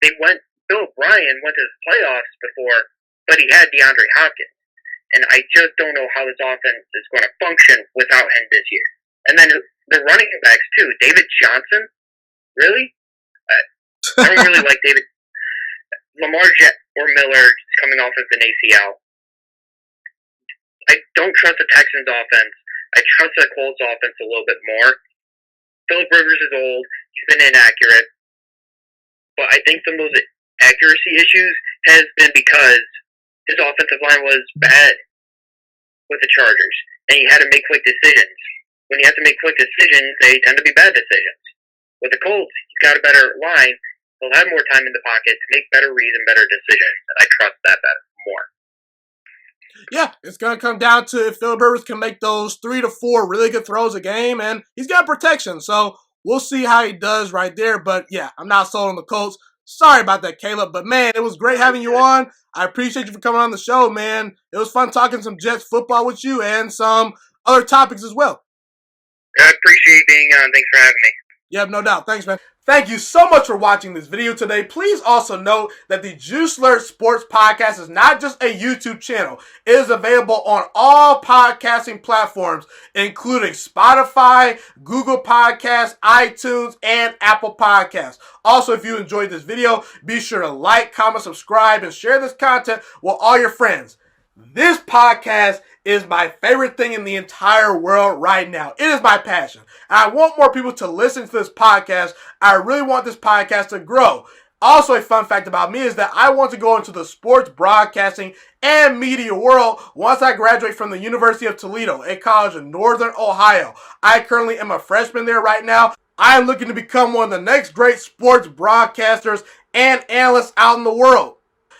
Bill O'Brien went to the playoffs before, but he had DeAndre Hopkins. And I just don't know how this offense is going to function without him this year. And then the running backs, too. David Johnson? Really? I don't really like David. Lamar or Miller is coming off of an ACL. I don't trust the Texans offense. I trust the Colts offense a little bit more. Philip Rivers is old. He's been inaccurate. But I think some of those accuracy issues has been because his offensive line was bad with the Chargers. And he had to make quick decisions. When you have to make quick decisions, they tend to be bad decisions. With the Colts, he's got a better line. He'll have more time in the pocket to make better reads and better decisions, and I trust that better more. Yeah, it's going to come down to if Philip Rivers can make those 3 to 4 really good throws a game, and he's got protection, so we'll see how he does right there. But yeah, I'm not sold on the Colts. Sorry about that, Caleb. But man, it was great having you on. I appreciate you for coming on the show, man. It was fun talking some Jets football with you and some other topics as well. I appreciate being on. Thanks for having me. Yep, no doubt. Thanks, man. Thank you so much for watching this video today. Please also note that the Juice Alert Sports Podcast is not just a YouTube channel. It is available on all podcasting platforms, including Spotify, Google Podcasts, iTunes, and Apple Podcasts. Also, if you enjoyed this video, be sure to like, comment, subscribe, and share this content with all your friends. This podcast is my favorite thing in the entire world right now. It is my passion. And I want more people to listen to this podcast. I really want this podcast to grow. Also, a fun fact about me is that I want to go into the sports broadcasting and media world once I graduate from the University of Toledo, a college in Northern Ohio. I currently am a freshman there right now. I am looking to become one of the next great sports broadcasters and analysts out in the world.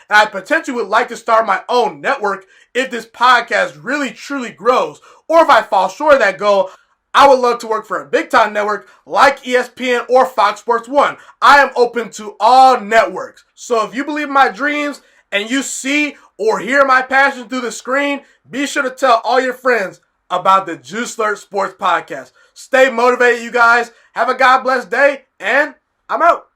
And I potentially would like to start my own network if this podcast really truly grows. Or if I fall short of that goal, I would love to work for a big time network like ESPN or Fox Sports 1. I am open to all networks. So if you believe in my dreams and you see or hear my passion through the screen, be sure to tell all your friends about the Juice Alert Sports Podcast. Stay motivated, you guys. Have a God bless day, and I'm out.